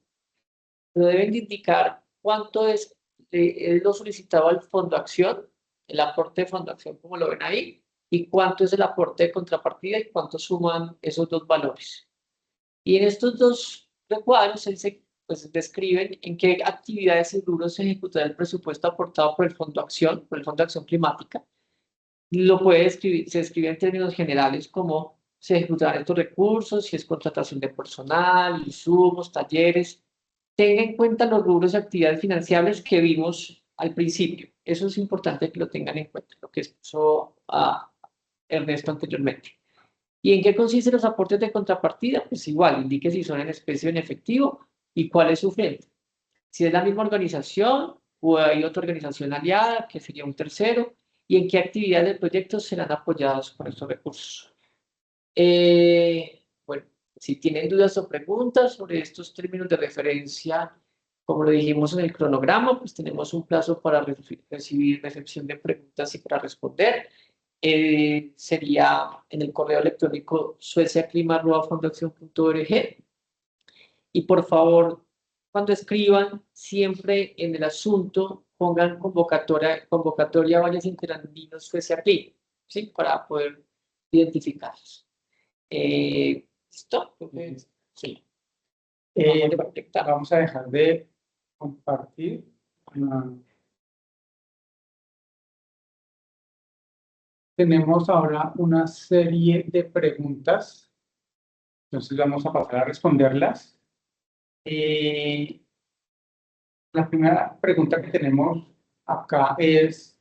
Lo deben de indicar cuánto es lo solicitado al Fondo Acción, el aporte de Fondo Acción, como lo ven ahí, y cuánto es el aporte de contrapartida y cuánto suman esos dos valores. Y en estos dos recuadros pues, describen en qué actividades y rubros se ejecutará el presupuesto aportado por el Fondo Acción, por el Fondo de Acción Climática. Lo puede describir, se describe en términos generales como se ejecutarán estos recursos, si es contratación de personal, insumos, talleres. Tenga en cuenta los rubros de actividades financiables que vimos al principio. Eso es importante que lo tengan en cuenta, lo que expuso a Ernesto anteriormente. ¿Y en qué consisten los aportes de contrapartida? Pues igual, indique si son en especie o en efectivo y cuál es su frente. Si es la misma organización o hay otra organización aliada, que sería un tercero, y en qué actividades del proyecto serán apoyados con estos recursos. Bueno, si tienen dudas o preguntas sobre estos términos de referencia, como lo dijimos en el cronograma, pues tenemos un plazo para recibir recepción de preguntas y para responder. Sería en el correo electrónico sueciaclima@fondoaccion.org. Y por favor, cuando escriban, siempre en el asunto pongan convocatoria a valles interandinos que se apliquen, ¿sí? Para poder identificarlos. ¿Listo? Sí. Vamos a dejar de compartir. Tenemos ahora una serie de preguntas, entonces vamos a pasar a responderlas. La primera pregunta que tenemos acá es: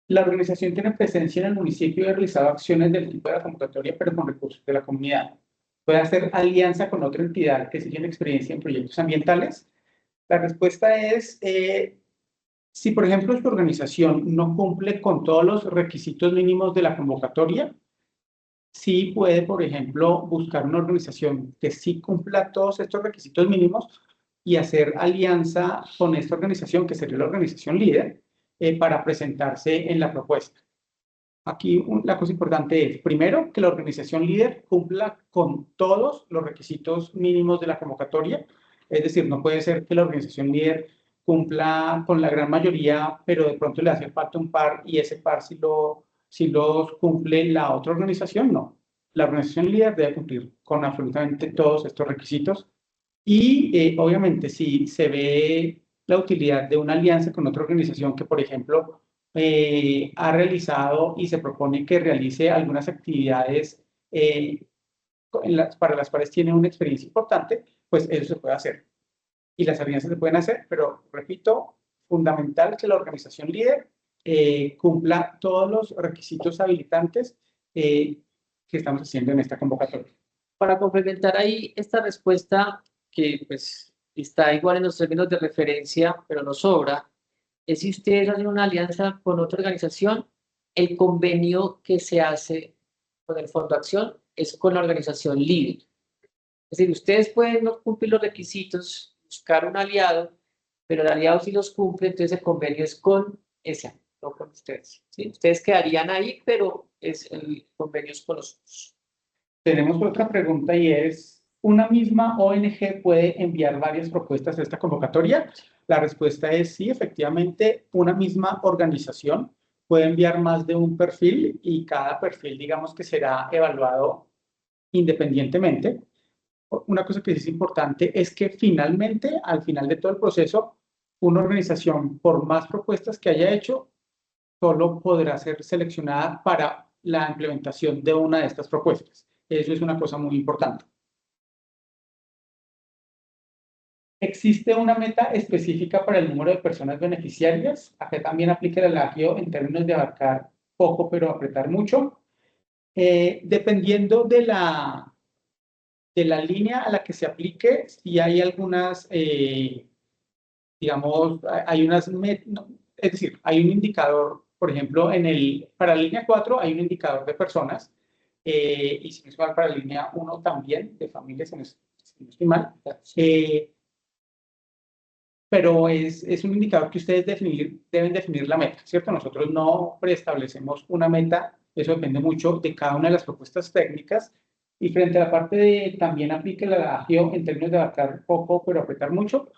¿la organización tiene presencia en el municipio y ha realizado acciones del tipo de la convocatoria, pero con recursos de la comunidad? ¿Puede hacer alianza con otra entidad que sí tiene experiencia en proyectos ambientales? La respuesta es, si por ejemplo su organización no cumple con todos los requisitos mínimos de la convocatoria, sí puede, por ejemplo, buscar una organización que sí cumpla todos estos requisitos mínimos y hacer alianza con esta organización, que sería la organización líder, para presentarse en la propuesta. Aquí la cosa importante es, primero, que la organización líder cumpla con todos los requisitos mínimos de la convocatoria. Es decir, no puede ser que la organización líder cumpla con la gran mayoría, pero de pronto le hace falta un par y ese par si los cumple la otra organización, no. La organización líder debe cumplir con absolutamente todos estos requisitos y obviamente si se ve la utilidad de una alianza con otra organización que, por ejemplo, ha realizado y se propone que realice algunas actividades para las cuales tiene una experiencia importante, pues eso se puede hacer. Y las alianzas se pueden hacer, pero repito, fundamental que la organización líder cumpla todos los requisitos habilitantes que estamos haciendo en esta convocatoria. Para complementar ahí esta respuesta, que pues está igual en los términos de referencia, pero no sobra, es si ustedes hacen una alianza con otra organización, el convenio que se hace con el Fondo Acción es con la organización líder. Es decir, ustedes pueden no cumplir los requisitos, buscar un aliado, pero el aliado sí los cumple, entonces el convenio es con ese, no con ustedes. ¿Sí? Ustedes quedarían ahí, pero el convenio es con nosotros. Tenemos otra pregunta y es: ¿una misma ONG puede enviar varias propuestas a esta convocatoria? La respuesta es sí, efectivamente, una misma organización puede enviar más de un perfil y cada perfil, digamos que será evaluado independientemente. Una cosa que sí es importante es que finalmente, al final de todo el proceso, una organización, por más propuestas que haya hecho, solo podrá ser seleccionada para la implementación de una de estas propuestas. Eso es una cosa muy importante. ¿Existe una meta específica para el número de personas beneficiarias? Acá también aplica el elogio en términos de abarcar poco pero apretar mucho. Dependiendo de la línea a la que se aplique, si hay algunas, digamos, hay unas, no, es decir, hay un indicador, por ejemplo, para la línea 4 hay un indicador de personas, y si no es mal, para la línea 1 también, de familias, si no estoy mal. Pero es un indicador que ustedes deben definir la meta, ¿cierto? Nosotros no preestablecemos una meta, eso depende mucho de cada una de las propuestas técnicas. Y frente a la parte de también aplique el adagio en términos de abarcar poco pero apretar mucho,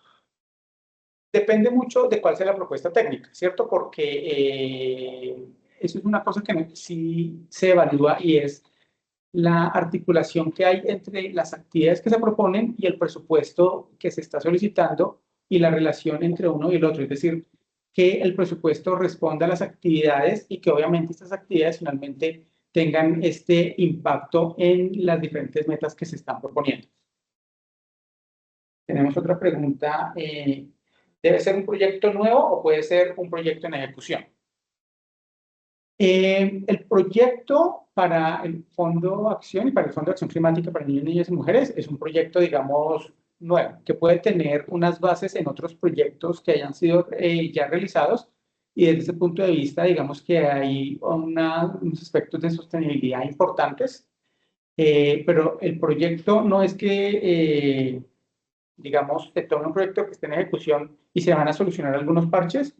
depende mucho de cuál sea la propuesta técnica, ¿cierto? Porque eso es una cosa que sí se evalúa y es la articulación que hay entre las actividades que se proponen y el presupuesto que se está solicitando y la relación entre uno y el otro. Es decir, que el presupuesto responda a las actividades y que obviamente estas actividades finalmente tengan este impacto en las diferentes metas que se están proponiendo. Tenemos otra pregunta. ¿Debe ser un proyecto nuevo o puede ser un proyecto en ejecución? El proyecto para el Fondo Acción y para el Fondo de Acción Climática para Niños, Niñas y Mujeres es un proyecto, digamos, nuevo, que puede tener unas bases en otros proyectos que hayan sido ya realizados y desde ese punto de vista, digamos que hay unos aspectos de sostenibilidad importantes, pero el proyecto no es que, digamos, se tome un proyecto que esté en ejecución y se van a solucionar algunos parches.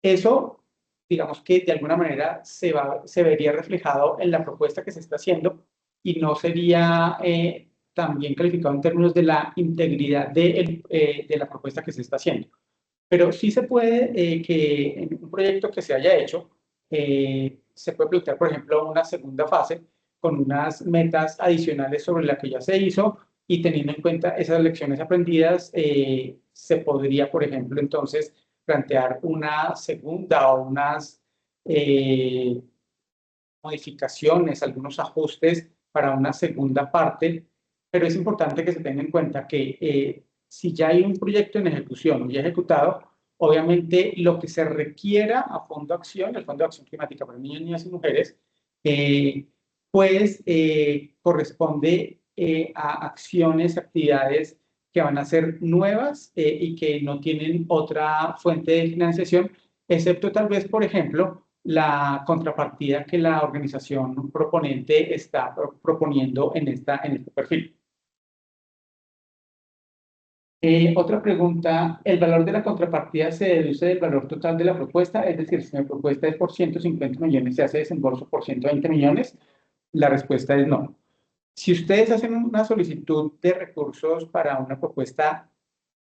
Eso, digamos que de alguna manera se vería reflejado en la propuesta que se está haciendo y no sería también calificado en términos de la integridad de la propuesta que se está haciendo. Pero sí se puede que en un proyecto que se haya hecho, se puede plantear, por ejemplo, una segunda fase con unas metas adicionales sobre la que ya se hizo y teniendo en cuenta esas lecciones aprendidas, se podría, por ejemplo, entonces plantear una segunda o unas modificaciones, algunos ajustes para una segunda parte, pero es importante que se tenga en cuenta que si ya hay un proyecto en ejecución y ejecutado, obviamente lo que se requiera a Fondo Acción, el Fondo de Acción Climática para Niños, Niñas y Mujeres, pues corresponde a acciones, actividades que van a ser nuevas y que no tienen otra fuente de financiación, excepto tal vez, por ejemplo, la contrapartida que la organización proponente está proponiendo en este perfil. Otra pregunta, ¿el valor de la contrapartida se deduce del valor total de la propuesta? Es decir, si mi propuesta es por 150 millones, ¿se hace desembolso por 120 millones? La respuesta es no. Si ustedes hacen una solicitud de recursos para una propuesta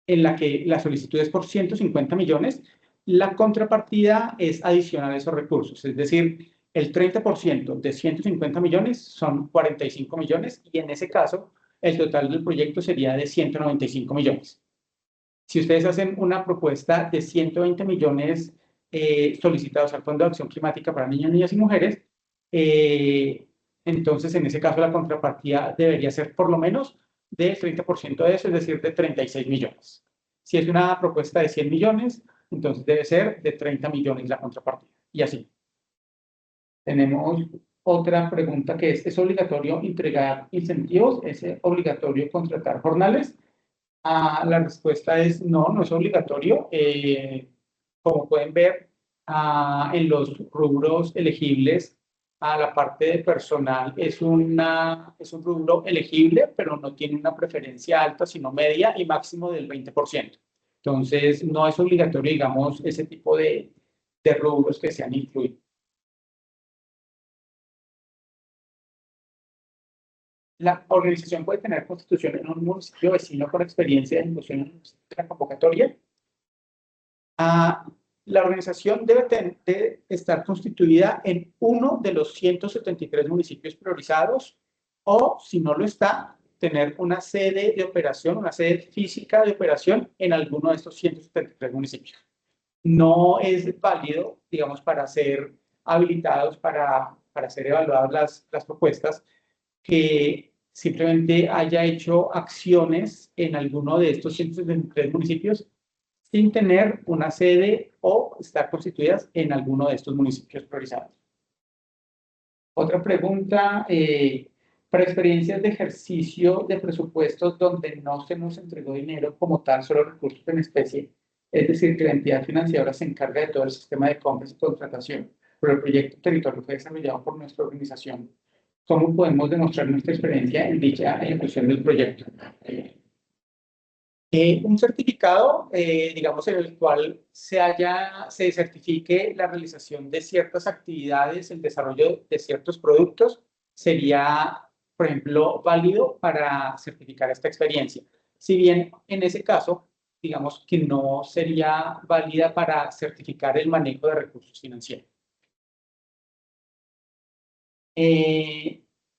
en la que la solicitud es por 150 millones, la contrapartida es adicional a esos recursos, es decir, el 30% de 150 millones son 45 millones y en ese caso el total del proyecto sería de 195 millones. Si ustedes hacen una propuesta de 120 millones solicitados al Fondo de Acción Climática para Niños, Niñas y Mujeres, entonces en ese caso la contrapartida debería ser por lo menos del 30% de eso, es decir, de 36 millones. Si es una propuesta de 100 millones, entonces debe ser de 30 millones la contrapartida. Y así. Tenemos otra pregunta que ¿es obligatorio entregar incentivos? ¿Es obligatorio contratar jornales? La respuesta es no, no es obligatorio. Como pueden ver, en los rubros elegibles, a la parte de personal es un rubro elegible, pero no tiene una preferencia alta, sino media y máximo del 20%. Entonces, no es obligatorio, digamos, ese tipo de rubros que se han incluido. La organización puede tener constitución en un municipio vecino con experiencia de ejecución en la convocatoria. La organización debe estar constituida en uno de los 173 municipios priorizados o, si no lo está, tener una sede de operación, una sede física de operación en alguno de estos 173 municipios. No es válido, digamos, para ser habilitados, para ser evaluadas las propuestas, que simplemente haya hecho acciones en alguno de estos 173 municipios sin tener una sede o estar constituidas en alguno de estos municipios priorizados. Otra pregunta, para experiencias de ejercicio de presupuestos donde no se nos entregó dinero como tal, solo recursos en especie, es decir, que la entidad financiera se encarga de todo el sistema de compras y contratación, pero el proyecto territorio fue desarrollado por nuestra organización. ¿Cómo podemos demostrar nuestra experiencia en dicha ejecución del proyecto? Un certificado, digamos, en el cual se certifique la realización de ciertas actividades, el desarrollo de ciertos productos, sería, por ejemplo, válido para certificar esta experiencia. Si bien en ese caso, digamos que no sería válida para certificar el manejo de recursos financieros.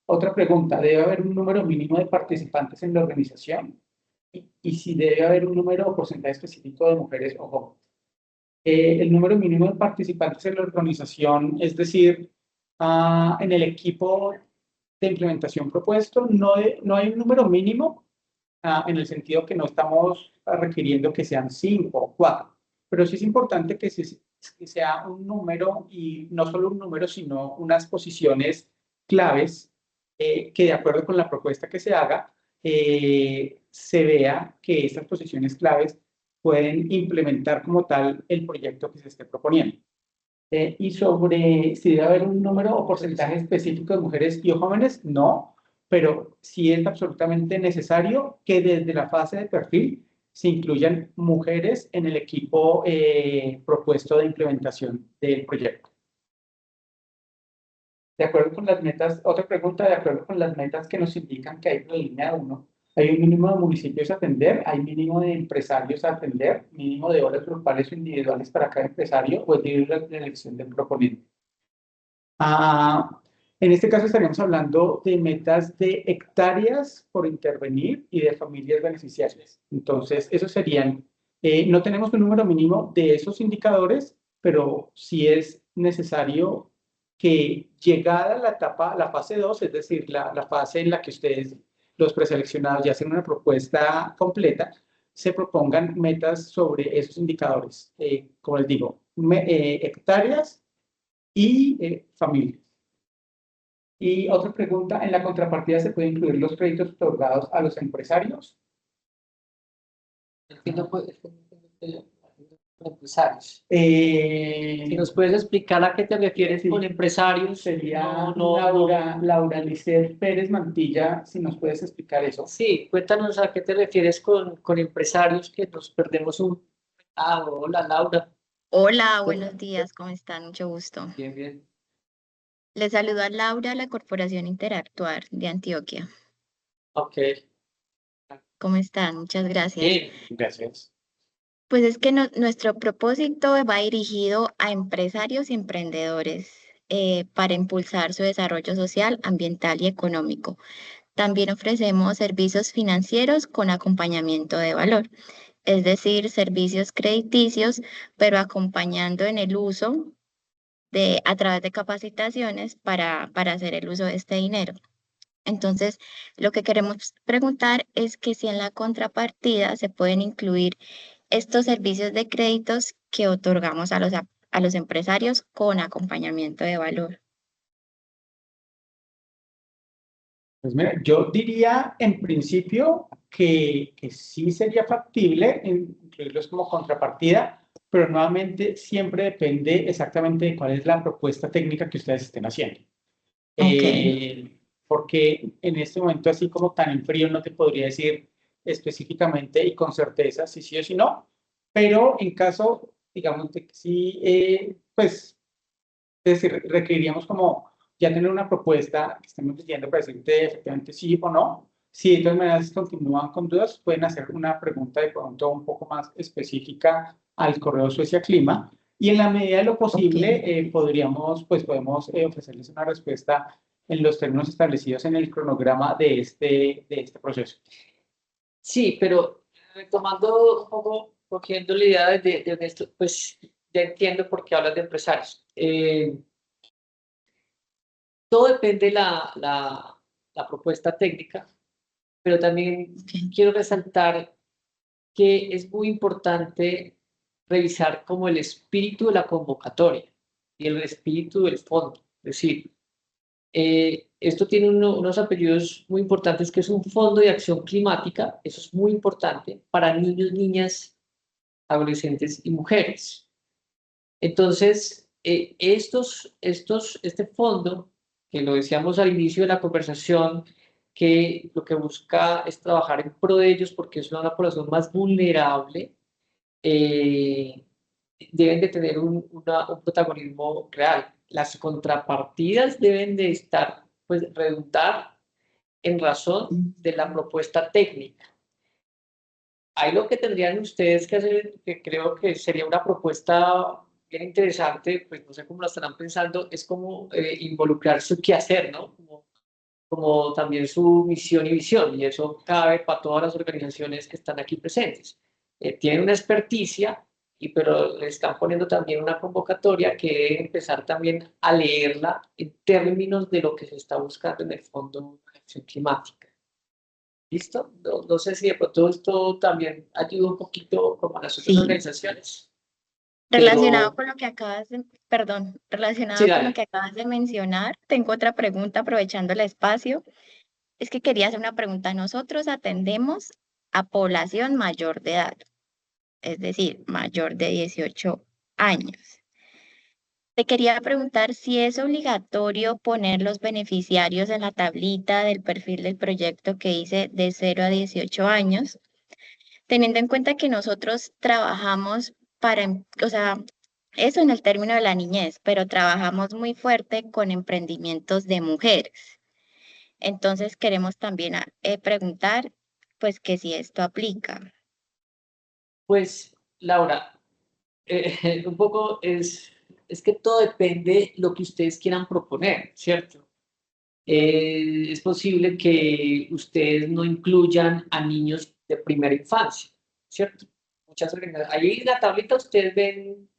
Otra pregunta, ¿debe haber un número mínimo de participantes en la organización? Y si debe haber un número o porcentaje específico de mujeres o jóvenes. El número mínimo de participantes en la organización, es decir, en el equipo de implementación propuesto, no hay un número mínimo en el sentido que no estamos requiriendo que sean 5 o 4, pero sí es importante que sea un número y no solo un número, sino unas posiciones claves que de acuerdo con la propuesta que se haga, se vea que estas posiciones claves pueden implementar como tal el proyecto que se esté proponiendo. Y sobre si debe haber un número o porcentaje específico de mujeres y jóvenes, no, pero sí es absolutamente necesario que desde la fase de perfil se incluyan mujeres en el equipo propuesto de implementación del proyecto. De acuerdo con las metas, otra pregunta, de acuerdo con las metas que nos indican que hay en la línea 1, hay un mínimo de municipios a atender, hay mínimo de empresarios a atender, mínimo de horas grupales o individuales para cada empresario o es libre la elección del proponente. Ah, en este caso estaríamos hablando de metas de hectáreas por intervenir y de familias beneficiarias. Entonces, esos serían, no tenemos un número mínimo de esos indicadores, pero sí es necesario que llegada la etapa, la fase 2, es decir, la fase en la que ustedes, los preseleccionados, ya hacen una propuesta completa, se propongan metas sobre esos indicadores. Como les digo, hectáreas y familias. Y otra pregunta, ¿en la contrapartida se pueden incluir los créditos otorgados a los empresarios? Entiendo, pues, empresarios. Eh, Si nos puedes explicar a qué te refieres sí, con empresarios, sería no. Laura Lisset Pérez Mantilla, si nos puedes explicar eso. Sí, cuéntanos a qué te refieres con empresarios que nos perdemos un... Ah, hola Laura. Hola, buenos días, ¿cómo están? Mucho gusto. Bien, bien. Les saluda Laura, de la Corporación Interactuar de Antioquia. Ok, ¿Cómo están? Muchas gracias. bien. Gracias. Pues es que nuestro propósito va dirigido a empresarios y emprendedores para impulsar su desarrollo social, ambiental y económico. También ofrecemos servicios financieros con acompañamiento de valor, es decir, servicios crediticios, pero acompañando en el uso a través de capacitaciones para hacer el uso de este dinero. Entonces, lo que queremos preguntar es que si en la contrapartida se pueden incluir estos servicios de créditos que otorgamos a los empresarios con acompañamiento de valor. Pues mira, yo diría en principio que sí sería factible incluirlos como contrapartida, pero nuevamente siempre depende exactamente de cuál es la propuesta técnica que ustedes estén haciendo. Ok, Porque en este momento, así como tan en frío, no te podría decir específicamente y con certeza si sí o si no, pero en caso, digamos, de que sí, pues, es decir, requeriríamos como ya tener una propuesta que estemos leyendo para decirte efectivamente sí o no. Si de todas maneras continúan con dudas, pueden hacer una pregunta de pronto un poco más específica al correo Suecia Clima y en la medida de lo posible ok. podemos ofrecerles una respuesta en los términos establecidos en el cronograma de este proceso. Sí, pero retomando un poco, cogiendo la idea de esto, pues ya entiendo por qué hablas de empresarios. Todo depende de la propuesta técnica, pero también Ok. quiero resaltar que es muy importante revisar como el espíritu de la convocatoria y el espíritu del fondo. Es decir, esto tiene unos apellidos muy importantes que es un fondo de acción climática, eso es muy importante para niños, niñas, adolescentes y mujeres. Entonces, este fondo, que lo decíamos al inicio de la conversación, que lo que busca es trabajar en pro de ellos porque es una población más vulnerable, eh, deben de tener un protagonismo real. Las contrapartidas deben de estar, pues, redundar en razón de la propuesta técnica. Ahí lo que tendrían ustedes que hacer, que creo que sería una propuesta bien interesante, pues no sé cómo lo estarán pensando, es como involucrar su quehacer, ¿no? Como también su misión y visión, y eso cabe para todas las organizaciones que están aquí presentes. Tienen una experticia, pero le están poniendo también una convocatoria que debe empezar también a leerla en términos de lo que se está buscando en el Fondo de Acción Climática. ¿Listo? No sé si de pronto esto también ayuda un poquito como a las otras Sí. organizaciones, Relacionado pero con lo que perdón, sí, relacionado con lo dale. que acabas de mencionar, tengo otra pregunta aprovechando el espacio. Es que quería hacer una pregunta. Nosotros atendemos a población mayor de edad, es decir, mayor de 18 años. Te quería preguntar si es obligatorio poner los beneficiarios en la tablita del perfil del proyecto que hice de 0 a 18 años, teniendo en cuenta que nosotros trabajamos o sea, Eso en el término de la niñez, pero trabajamos muy fuerte con emprendimientos de mujeres. Entonces queremos también preguntar, pues, que si esto aplica. Pues, Laura, un poco es que todo depende lo que ustedes quieran proponer, ¿cierto? Es posible que ustedes no incluyan a niños de primera infancia, ¿cierto? Muchas organizaciones. Ahí en la tablita ustedes ven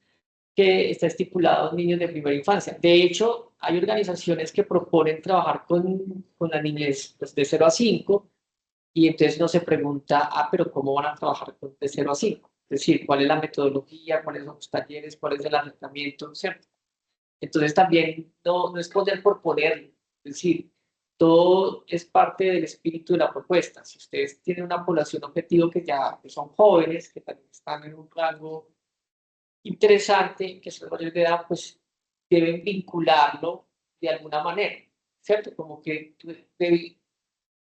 que está estipulado niños de primera infancia. De hecho, hay organizaciones que proponen trabajar con la niñez pues, de 0 a 5 y entonces uno se pregunta, pero ¿cómo van a trabajar de 0 a 5? Es decir, ¿cuál es la metodología? ¿Cuáles son los talleres? ¿Cuál es el acercamiento? ¿Cierto? Entonces también no es poner por ponerlo, es decir, todo es parte del espíritu de la propuesta. Si ustedes tienen una población objetivo que son jóvenes, que también están en un rango interesante, que son mayores de edad, pues deben vincularlo de alguna manera, ¿cierto? Como que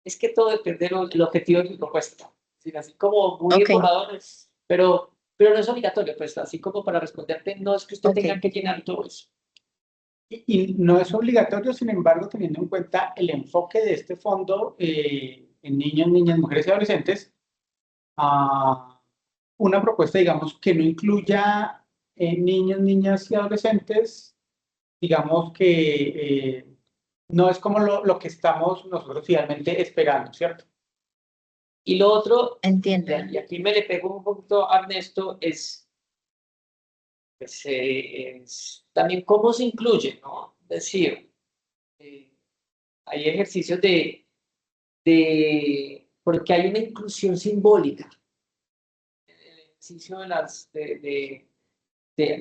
es que todo depende del objetivo de su propuesta. Es decir, así como muy Ok, esborradores, pero no es obligatorio, pues así como para responderte, no es que usted ok, tenga que llenar todo eso. Y no es obligatorio, sin embargo, teniendo en cuenta el enfoque de este fondo en niños, niñas, mujeres y adolescentes, a una propuesta, digamos, que no incluya niños, niñas y adolescentes, digamos que no es como lo que estamos nosotros idealmente esperando, ¿cierto? Y lo otro, entiendo. y aquí me le pego un poquito a Ernesto, es también cómo se incluye, ¿no? Es decir, eh, hay ejercicios porque hay una inclusión simbólica. El ejercicio de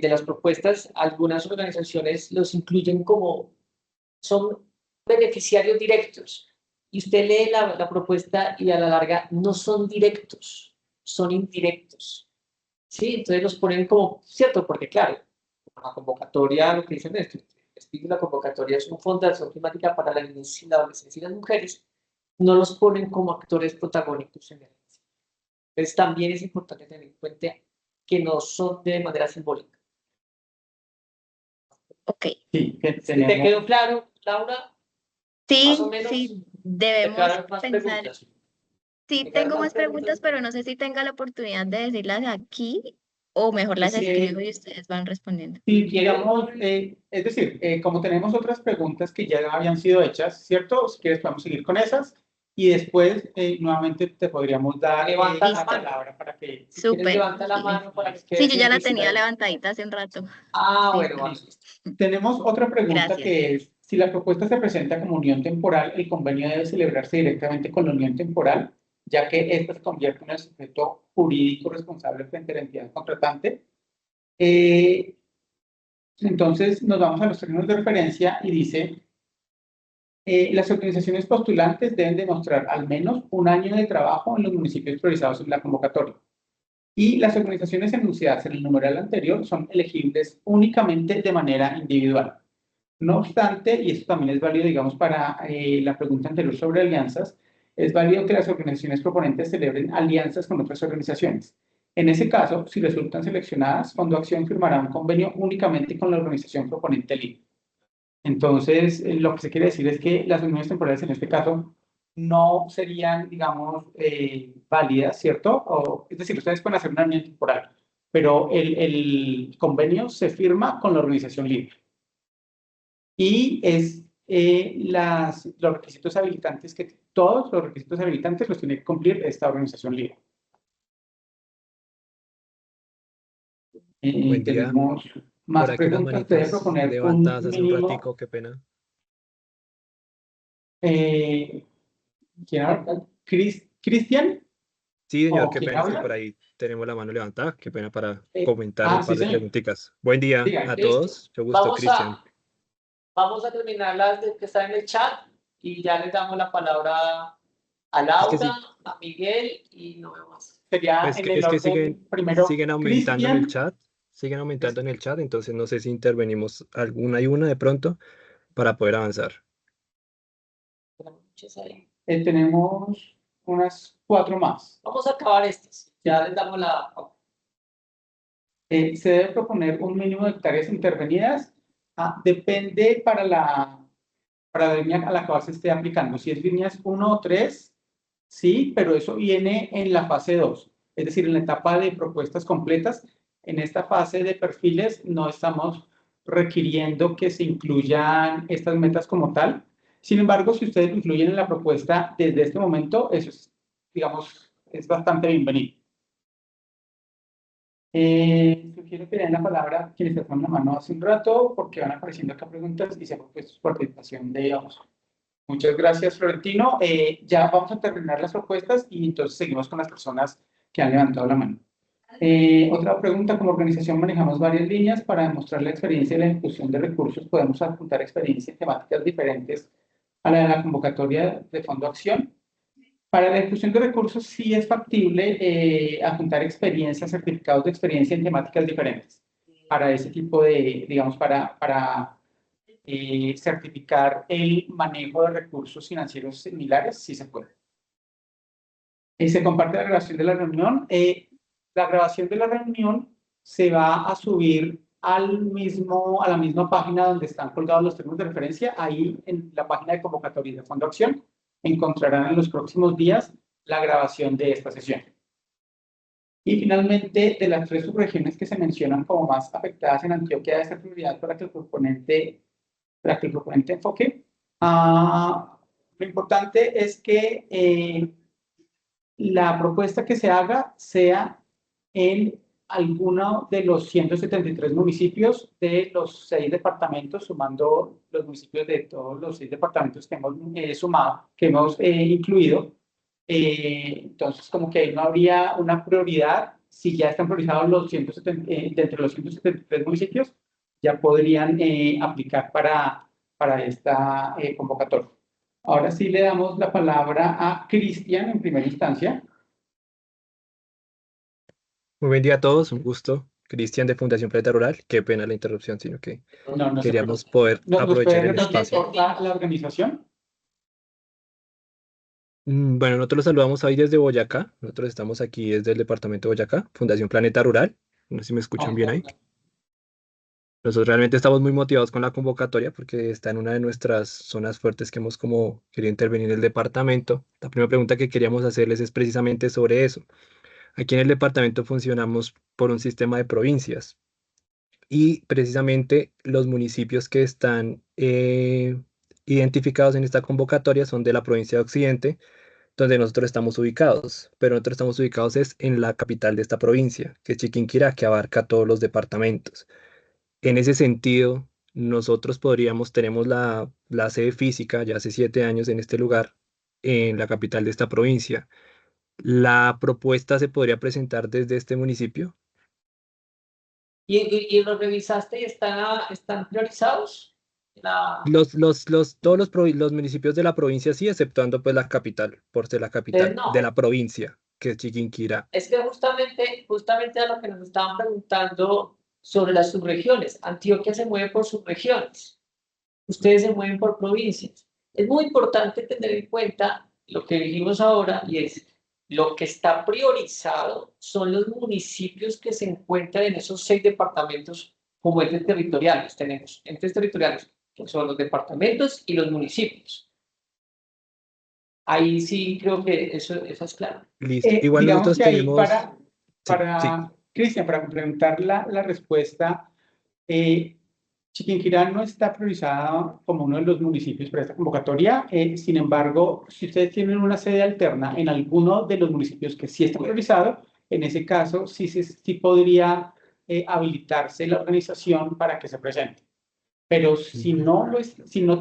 las propuestas, algunas organizaciones los incluyen como son beneficiarios directos. Y usted lee la propuesta y a la larga no son directos, son indirectos. ¿Sí? Entonces los ponen como, cierto, porque claro, la convocatoria, lo que dicen es que la convocatoria es un fondo de acción climática para la niñez y la adolescencia y las mujeres, no los ponen como actores protagónicos en el. Entonces también es importante tener en cuenta que no son de manera simbólica. Sí, Ok. que ¿Te tenemos, quedó claro, Laura? Más o Sí, menos, sí, te debemos quedaron más pensar. preguntas. Sí, ¿Te quedaron tengo más más preguntas, preguntas? pero no sé si tenga la oportunidad de decirlas aquí o mejor las escribo y ustedes van respondiendo. sí, digamos, es decir, como tenemos otras preguntas que ya habían sido hechas, ¿cierto? Si quieres, podemos seguir con esas y después nuevamente te podríamos dar Levanta la la Listo, mano. palabra para que... Si quieres, súper. levanta la mano para que Sí, quedes yo en ya la visita. tenía levantadita hace un rato. Bueno, Listo, vamos. Tenemos otra pregunta gracias. que es, si la propuesta se presenta como unión temporal, el convenio debe celebrarse directamente con la unión temporal, ya que ésta se convierte en el sujeto jurídico responsable frente a la entidad contratante. Eh, entonces, nos vamos a los términos de referencia y dice, las organizaciones postulantes deben demostrar al menos un año de trabajo en los municipios priorizados en la convocatoria. Y las organizaciones enunciadas en el numeral anterior son elegibles únicamente de manera individual. No obstante, y esto también es válido, digamos, para la pregunta anterior sobre alianzas, es válido que las organizaciones proponentes celebren alianzas con otras organizaciones. En ese caso, si resultan seleccionadas, Fondo Acción firmará un convenio únicamente con la organización proponente libre. Entonces, lo que se quiere decir es que las uniones temporales en este caso no serían, digamos, válidas, ¿cierto? Es decir, ustedes pueden hacer una unión temporal, pero el convenio se firma con la organización libre. Y es los requisitos habilitantes que todos los requisitos habilitantes los tiene que cumplir esta organización libre. Buen día. Tenemos Por más aquí las preguntas. Debe manitas proponer un levantadas hace un mínimo. ratico, qué pena. Eh, ¿Quién habla? ¿Cristian? Sí, señor, ¿O qué quién pena, es que por habla? ahí tenemos la mano levantada, qué pena para comentar un Sí, par de señor. preguntitas. Buen día Diga. a Listo. todos, mucho gusto, Vamos Cristian. a, vamos a terminar las que están en el chat y ya les damos la palabra a Es que Laura, sí, a Miguel y no veo más. Sería en el es que orden primero siguen aumentando en el Cristian. chat, siguen aumentando en el chat, entonces no sé si intervenimos alguna y una de pronto para poder avanzar. Tenemos muchas ahí. Tenemos unas 4 más. Vamos a acabar estas. Ya les damos la. Se debe proponer un mínimo de hectáreas intervenidas. Depende para la línea a la cual se esté aplicando. Si es líneas 1 o 3, sí, pero eso viene en la fase 2, es decir, en la etapa de propuestas completas. En esta fase de perfiles no estamos requiriendo que se incluyan estas metas como tal. Sin embargo, si ustedes lo incluyen en la propuesta desde este momento, eso es, digamos, es bastante bienvenido. Sugiero que den la palabra a quienes tomaron la mano hace un rato, porque van apareciendo acá preguntas y se ha propuesto su participación de ambos. Muchas gracias, Florentino. Ya vamos a terminar las propuestas y entonces seguimos con las personas que han levantado la mano. Otra pregunta: como organización manejamos varias líneas para demostrar la experiencia y la ejecución de recursos. Podemos adjuntar experiencias temáticas diferentes a la de la convocatoria de Fondo Acción. Para la ejecución de recursos sí es factible adjuntar experiencias, certificados de experiencia en temáticas diferentes. Para ese tipo de, digamos, para certificar el manejo de recursos financieros similares, sí se puede. Se comparte la grabación de la reunión. La grabación de la reunión se va a subir a la misma página donde están colgados los términos de referencia. Ahí en la página de convocatoria de Fondo Acción encontrarán en los próximos días la grabación de esta sesión. Y finalmente, de las 3 subregiones que se mencionan como más afectadas en Antioquia, debe ser prioridad para que el proponente enfoque. Lo importante es que la propuesta que se haga sea en alguno de los 173 municipios de los 6 departamentos, sumando los municipios de todos los 6 departamentos que hemos incluido. Entonces, como que no habría una prioridad. Si ya están priorizados los 170, dentro de los 173 municipios, ya podrían aplicar para esta convocatoria. Ahora sí le damos la palabra a Cristian en primera instancia. Muy buen día a todos, un gusto. Cristian de Fundación Planeta Rural. Qué pena la interrupción, sino que No queríamos poder ¿Nos aprovechar puede el repetir espacio. la organización? Bueno, nosotros los saludamos hoy desde Boyacá. Nosotros estamos aquí desde el departamento de Boyacá, Fundación Planeta Rural. No sé si me escuchan bien ahí. Nosotros realmente estamos muy motivados con la convocatoria porque está en una de nuestras zonas fuertes que hemos como querido intervenir en el departamento. La primera pregunta que queríamos hacerles es precisamente sobre eso. Aquí en el departamento funcionamos por un sistema de provincias y precisamente los municipios que están identificados en esta convocatoria son de la provincia de Occidente, donde nosotros estamos ubicados, pero nosotros estamos ubicados es en la capital de esta provincia, que es Chiquinquirá, que abarca todos los departamentos. En ese sentido, nosotros tenemos la sede física ya hace 7 años en este lugar, en la capital de esta provincia. ¿La propuesta se podría presentar desde este municipio? ¿Y lo revisaste y están priorizados? Todos los municipios de la provincia sí, exceptuando pues la capital, por ser la capital de No, la provincia, que es Chiquinquirá. es que justamente a lo que nos estaban preguntando sobre las subregiones. Antioquia se mueve por subregiones, ustedes se mueven por provincias. Es muy importante tener en cuenta lo que dijimos ahora, y es lo que está priorizado son los municipios que se encuentran en esos 6 departamentos como entes territoriales. Tenemos entes territoriales, que son los departamentos y los municipios. Ahí sí creo que eso es claro. Listo. Igual Digamos nosotros que ahí tenemos... Sí. Cristian, para complementar la respuesta, Chiquinquirá no está priorizada como uno de los municipios para esta convocatoria. Sin embargo, si ustedes tienen una sede alterna en alguno de los municipios que sí está priorizado, en ese caso sí podría habilitarse la organización para que se presente. Pero si no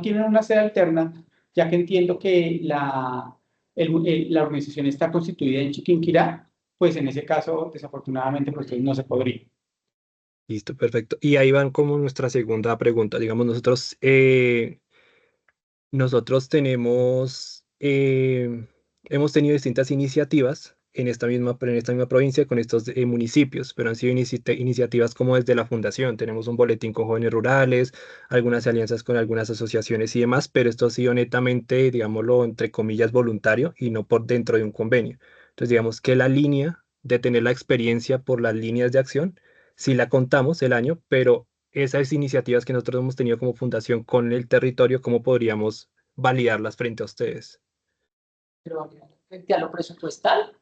tienen una sede alterna, ya que entiendo que la organización está constituida en Chiquinquirá, pues en ese caso, desafortunadamente, pues no se podría. Listo, perfecto. Y ahí van como nuestra segunda pregunta. Digamos, nosotros hemos tenido distintas iniciativas en esta misma provincia con estos municipios, pero han sido iniciativas como desde la fundación. Tenemos un boletín con jóvenes rurales, algunas alianzas con algunas asociaciones y demás, pero esto ha sido netamente, digámoslo, entre comillas, voluntario y no por dentro de un convenio. Entonces, digamos que la línea de tener la experiencia por las líneas de acción sí la contamos el año, pero esas iniciativas que nosotros hemos tenido como fundación con el territorio, ¿cómo podríamos validarlas frente a ustedes? Pero frente a lo presupuestal,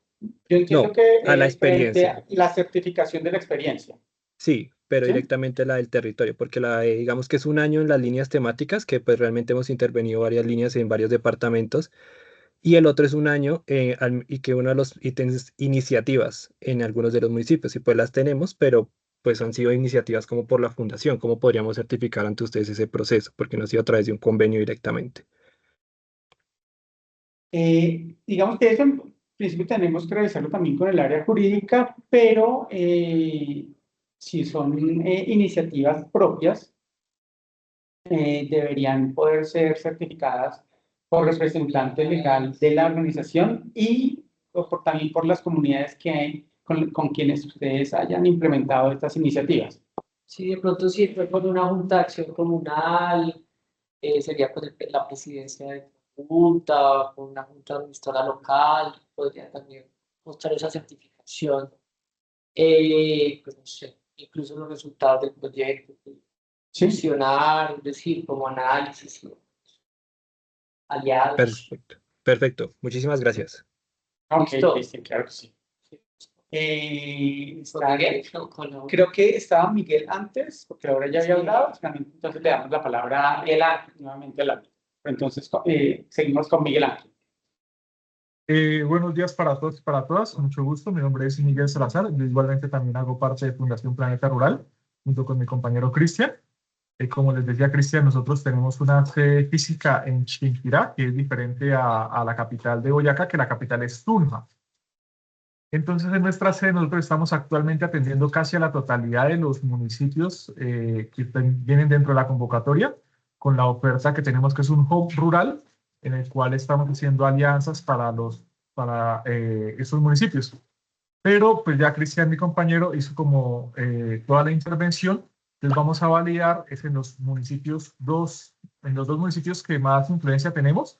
Yo entiendo No, que a la frente experiencia. a la certificación de la experiencia, Sí, pero ¿sí? directamente la del territorio, porque digamos que es un año en las líneas temáticas, que pues realmente hemos intervenido varias líneas en varios departamentos, y el otro es un año y que uno de los ítems iniciativas en algunos de los municipios, y pues las tenemos, pero pues han sido iniciativas como por la fundación. ¿Cómo podríamos certificar ante ustedes ese proceso? Porque no ha sido a través de un convenio directamente. Digamos que eso en principio tenemos que revisarlo también con el área jurídica, pero si son iniciativas propias, deberían poder ser certificadas por representante legal de la organización y también por las comunidades con quienes ustedes hayan implementado estas iniciativas. si de pronto si fue con una junta de acción comunal, sería con la presidencia de junta, con una junta administradora local, podría también mostrar esa certificación, pues no sé, incluso los resultados del proyecto, ¿Sí? funcionar, es decir, como análisis, aliados. Perfecto. Perfecto. Muchísimas gracias. Ok, Listo. Cristian, claro que sí. Con Miguel, no, con la- Creo que estaba Miguel antes, porque ahora ya había Sí. hablado, entonces le damos la palabra a Miguel Ángel, nuevamente al árbitro. Entonces, seguimos con Miguel Ángel. Buenos días para todos y para todas. Mucho gusto. Mi nombre es Miguel Salazar. Yo igualmente también hago parte de Fundación Planeta Rural, junto con mi compañero Cristian. Como les decía Cristian, nosotros tenemos una sede física en Chiquinquirá, que es diferente a la capital de Boyacá, que la capital es Tunja. Entonces, en nuestra sede nosotros estamos actualmente atendiendo casi a la totalidad de los municipios que vienen dentro de la convocatoria, con la oferta que tenemos, que es un hub rural, en el cual estamos haciendo alianzas para esos municipios. Pero pues ya Cristian, mi compañero, hizo como toda la intervención. Entonces vamos a validar es en los en los dos municipios que más influencia tenemos,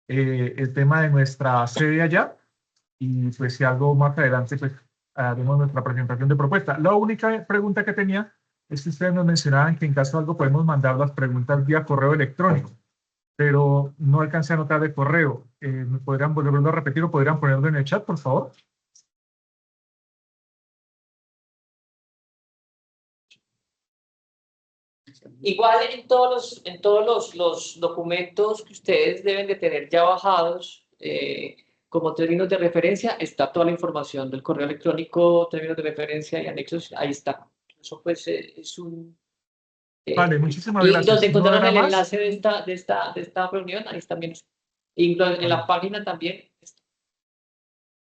el tema de nuestra sede allá, y pues si algo más adelante pues haremos nuestra presentación de propuesta. La única pregunta que tenía es que ustedes nos mencionaban que en caso de algo podemos mandar las preguntas vía correo electrónico, pero no alcancé a anotar de correo. ¿Me podrían volverlo a repetir o podrían ponerlo en el chat, por favor? Igual en todos los documentos que ustedes deben de tener ya bajados, como términos de referencia, está toda la información del correo electrónico, términos de referencia y anexos, ahí está. Eso pues es un... Vale, muchísimas y donde gracias. ¿No encontraron era el más? enlace de esta reunión, ahí también está. Incluso en la Vale, página también está.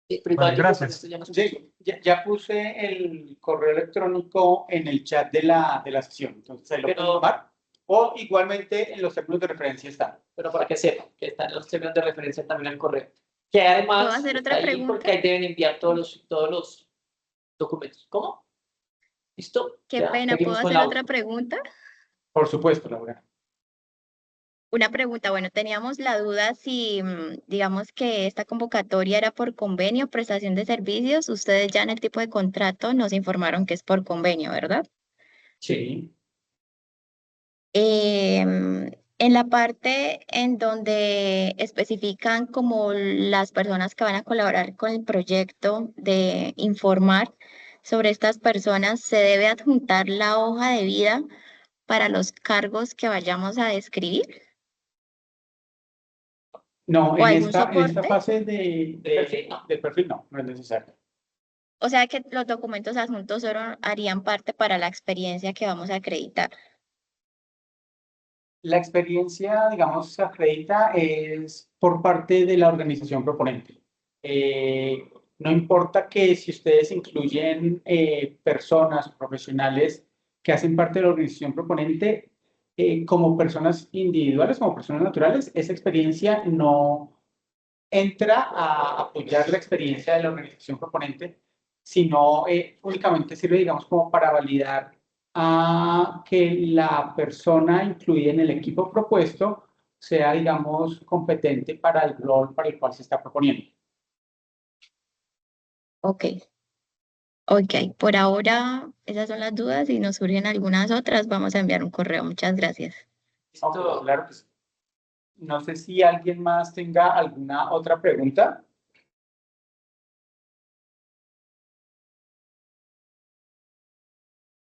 Pero igual vale, yo creo que gracias. esto ya nos... Sí, ya puse el correo electrónico en el chat de la sesión, entonces ahí lo pueden tomar. O igualmente en los términos de referencia está. Pero para que sepan que están los términos de referencia también en el correo. Que ¿Puedo además hacer está otra ahí pregunta? porque ahí deben enviar todos los documentos. ¿Cómo? ¿Listo? Qué Ya, pena, ¿puedo seguimos con hacer la otra otra. pregunta? Por supuesto, Laura. Una pregunta, bueno, teníamos la duda si, digamos que esta convocatoria era por convenio, prestación de servicios. Ustedes ya en el tipo de contrato nos informaron que es por convenio, ¿verdad? Sí. En la parte en donde especifican como las personas que van a colaborar con el proyecto de informar sobre estas personas, ¿se debe adjuntar la hoja de vida para los cargos que vayamos a describir? No, ¿O algún en esta soporte? fase del perfil no es necesario. O sea que los documentos adjuntos solo harían parte para la experiencia que vamos a acreditar. La experiencia, digamos, se acredita es por parte de la organización proponente. No importa que si ustedes incluyen personas o profesionales que hacen parte de la organización proponente, como personas individuales, como personas naturales, esa experiencia no entra a apoyar la experiencia de la organización proponente, sino únicamente sirve, digamos, como para validar a que la persona incluida en el equipo propuesto sea, digamos, competente para el rol para el cual se está proponiendo. Ok, Ok, por ahora esas son las dudas. Si nos surgen algunas otras, vamos a enviar un correo. Muchas gracias. Ok, claro que sí. No sé si alguien más tenga alguna otra pregunta.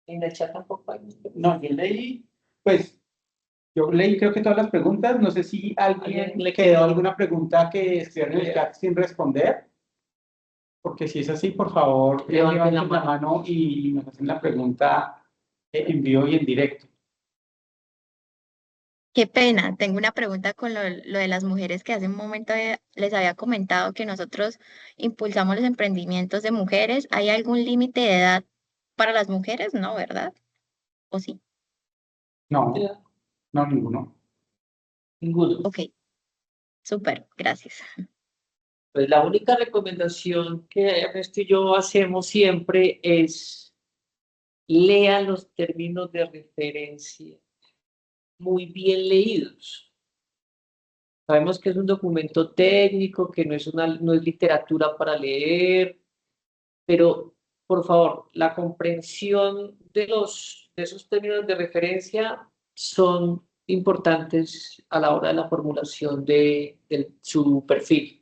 En el chat tampoco hay. No, yo leí creo que todas las preguntas. No sé si alguien ¿Alguien le quedó quedó? alguna pregunta que estuviera en el chat sin responder. Porque si es así, por favor, Levanten la levanten la mano y nos hacen la pregunta en vivo y en directo. Qué pena, tengo una pregunta con lo de las mujeres que hace un momento les había comentado que nosotros impulsamos los emprendimientos de mujeres. ¿Hay algún límite de edad para las mujeres? No, ¿verdad? ¿O sí? No, no, ninguno. Ninguno. Ok, súper, gracias. Pues la única recomendación que Ernesto y yo hacemos siempre es lean los términos de referencia muy bien leídos. Sabemos que es un documento técnico, que no es literatura para leer, pero por favor, la comprensión de esos términos de referencia son importantes a la hora de la formulación de su perfil.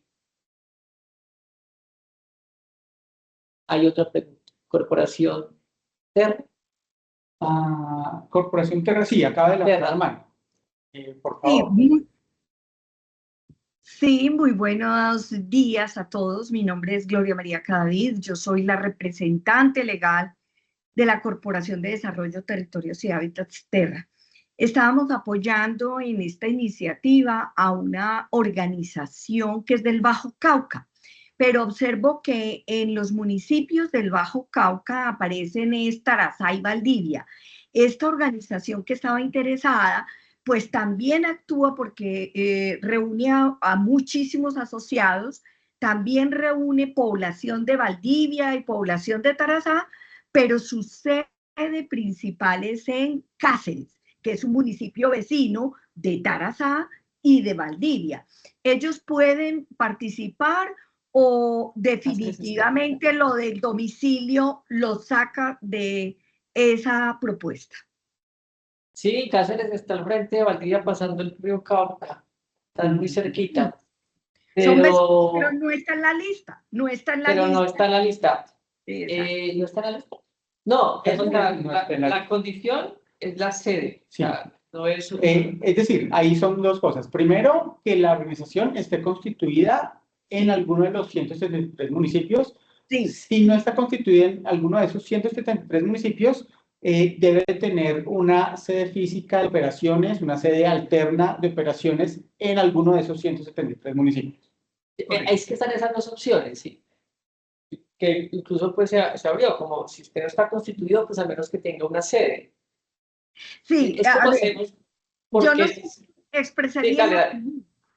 Hay otra pregunta. Corporación Terra. Corporación Terra, sí, acaba de levantar la mano. Por Sí, favor. muy buenos días a todos. Mi nombre es Gloria María Cadavid. Yo soy la representante legal de la Corporación de Desarrollo Territorios y Hábitats Terra. Estábamos apoyando en esta iniciativa a una organización que es del Bajo Cauca, pero observo que en los municipios del Bajo Cauca aparecen Tarazá y Valdivia. Esta organización que estaba interesada pues también actúa porque reúne a muchísimos asociados, también reúne población de Valdivia y población de Tarazá, pero su sede principal es en Cáceres, que es un municipio vecino de Tarazá y de Valdivia. Ellos pueden participar o definitivamente lo del domicilio lo saca de esa propuesta. Sí, Cáceres está al frente de Valdivia pasando el río Cauca. Están muy cerquita. Pero no está en la lista. No está en la pero lista. no está en la lista. Exacto. ¿No está en la lista? No, la condición es la sede. Sí. O sea, no es Es decir, ahí son dos cosas. Primero, que la organización esté constituida en alguno de los 173 municipios. Sí. Si no está constituida en alguno de esos 173 municipios, debe tener una sede física de operaciones, una sede alterna de operaciones en alguno de esos 173 municipios. Es que están esas dos opciones, sí. Que incluso pues se abrió, como si usted no está constituido, pues al menos que tenga una sede. Sí, Es como hacemos. Yo no expresaría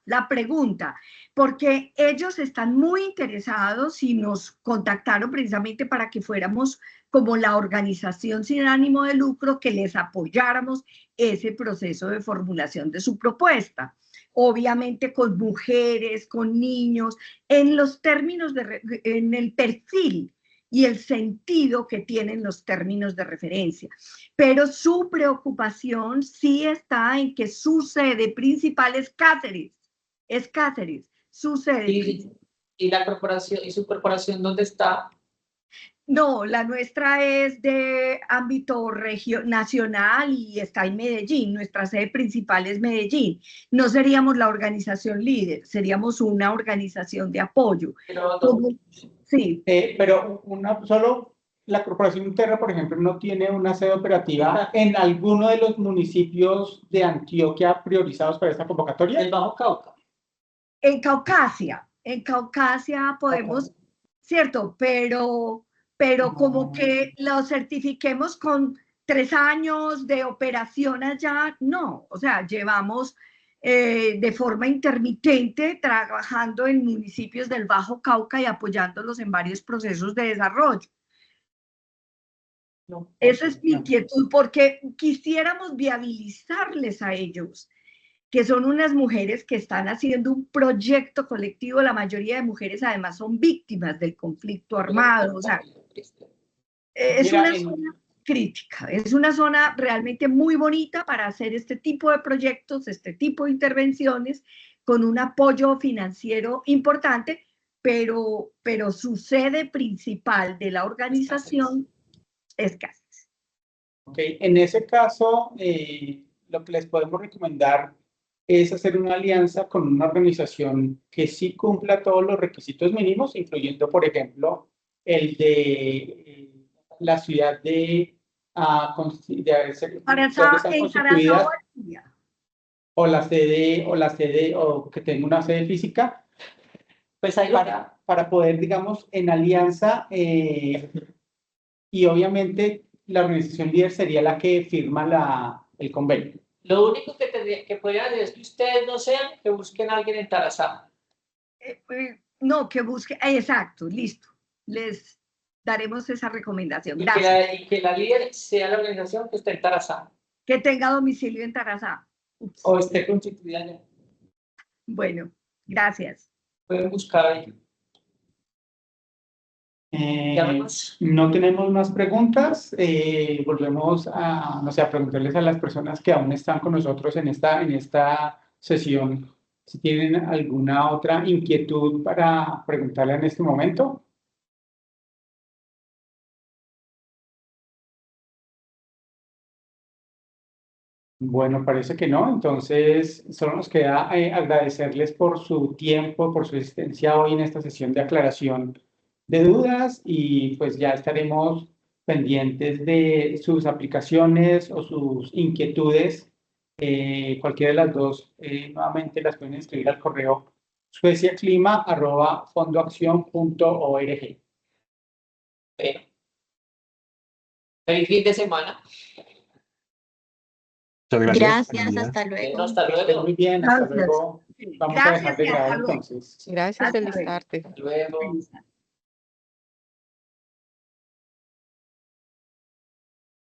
la pregunta, porque ellos están muy interesados y nos contactaron precisamente para que fuéramos como la organización sin ánimo de lucro, que les apoyáramos ese proceso de formulación de su propuesta. Obviamente con mujeres, con niños, en los términos, en el perfil y el sentido que tienen los términos de referencia. Pero su preocupación sí está en que su sede principal es Cáceres, su sede. ¿Y la corporación, y su corporación dónde está? No, la nuestra es de ámbito nacional y está en Medellín. Nuestra sede principal es Medellín. No seríamos la organización líder, seríamos una organización de apoyo. Pero no. Sí. Pero solo la Corporación Terra, por ejemplo, no tiene una sede operativa en alguno de los municipios de Antioquia priorizados para esta convocatoria. El Bajo Cauca. En Caucasia podemos, ¿cierto? Pero como que lo certifiquemos con 3 años de operación allá, no. O sea, llevamos de forma intermitente trabajando en municipios del Bajo Cauca y apoyándolos en varios procesos de desarrollo. No, esa es mi inquietud, porque quisiéramos viabilizarles a ellos, que son unas mujeres que están haciendo un proyecto colectivo. La mayoría de mujeres además son víctimas del conflicto armado. O sea, Es Mira, una zona crítica, es una zona realmente muy bonita para hacer este tipo de proyectos, este tipo de intervenciones, con un apoyo financiero importante, pero su sede principal de la organización es Cáceres. ok, en ese caso, lo que les podemos recomendar es hacer una alianza con una organización que sí cumpla todos los requisitos mínimos, incluyendo, por ejemplo, el de la ciudad de, de haberse, Para donde están en constituidas, Carazábal, o que tenga una sede física, Pues ahí para poder, digamos, en alianza, y obviamente la organización líder sería la que firma el convenio. lo único que podrían hacer es que ustedes no sean, que busquen a alguien en Tarazá. no, que busque, exacto, listo. Les daremos esa recomendación. Gracias. Y que la líder sea la organización que está en Tarazá. Que tenga domicilio en Tarazá. Ups. O esté constituida allá. Bueno, gracias. Pueden buscar ahí. No tenemos más preguntas. Volvemos a, no sé, a preguntarles a las personas que aún están con nosotros en esta sesión si tienen alguna otra inquietud para preguntarle en este momento. Bueno, parece que no. Entonces, solo nos queda agradecerles por su tiempo, por su asistencia hoy en esta sesión de aclaración de dudas, y pues ya estaremos pendientes de sus aplicaciones o sus inquietudes. Cualquiera de las dos, nuevamente las pueden escribir al correo sueciaclima@fondoaccion.org. Feliz fin de semana. Muchas gracias. Gracias, hasta luego. Hasta Que estén luego. muy bien, hasta Gracias. luego. Vamos a dejar de Gracias y grabar hasta luego. entonces. Gracias, Hasta feliz luego. tarde. Hasta luego. Feliz tarde.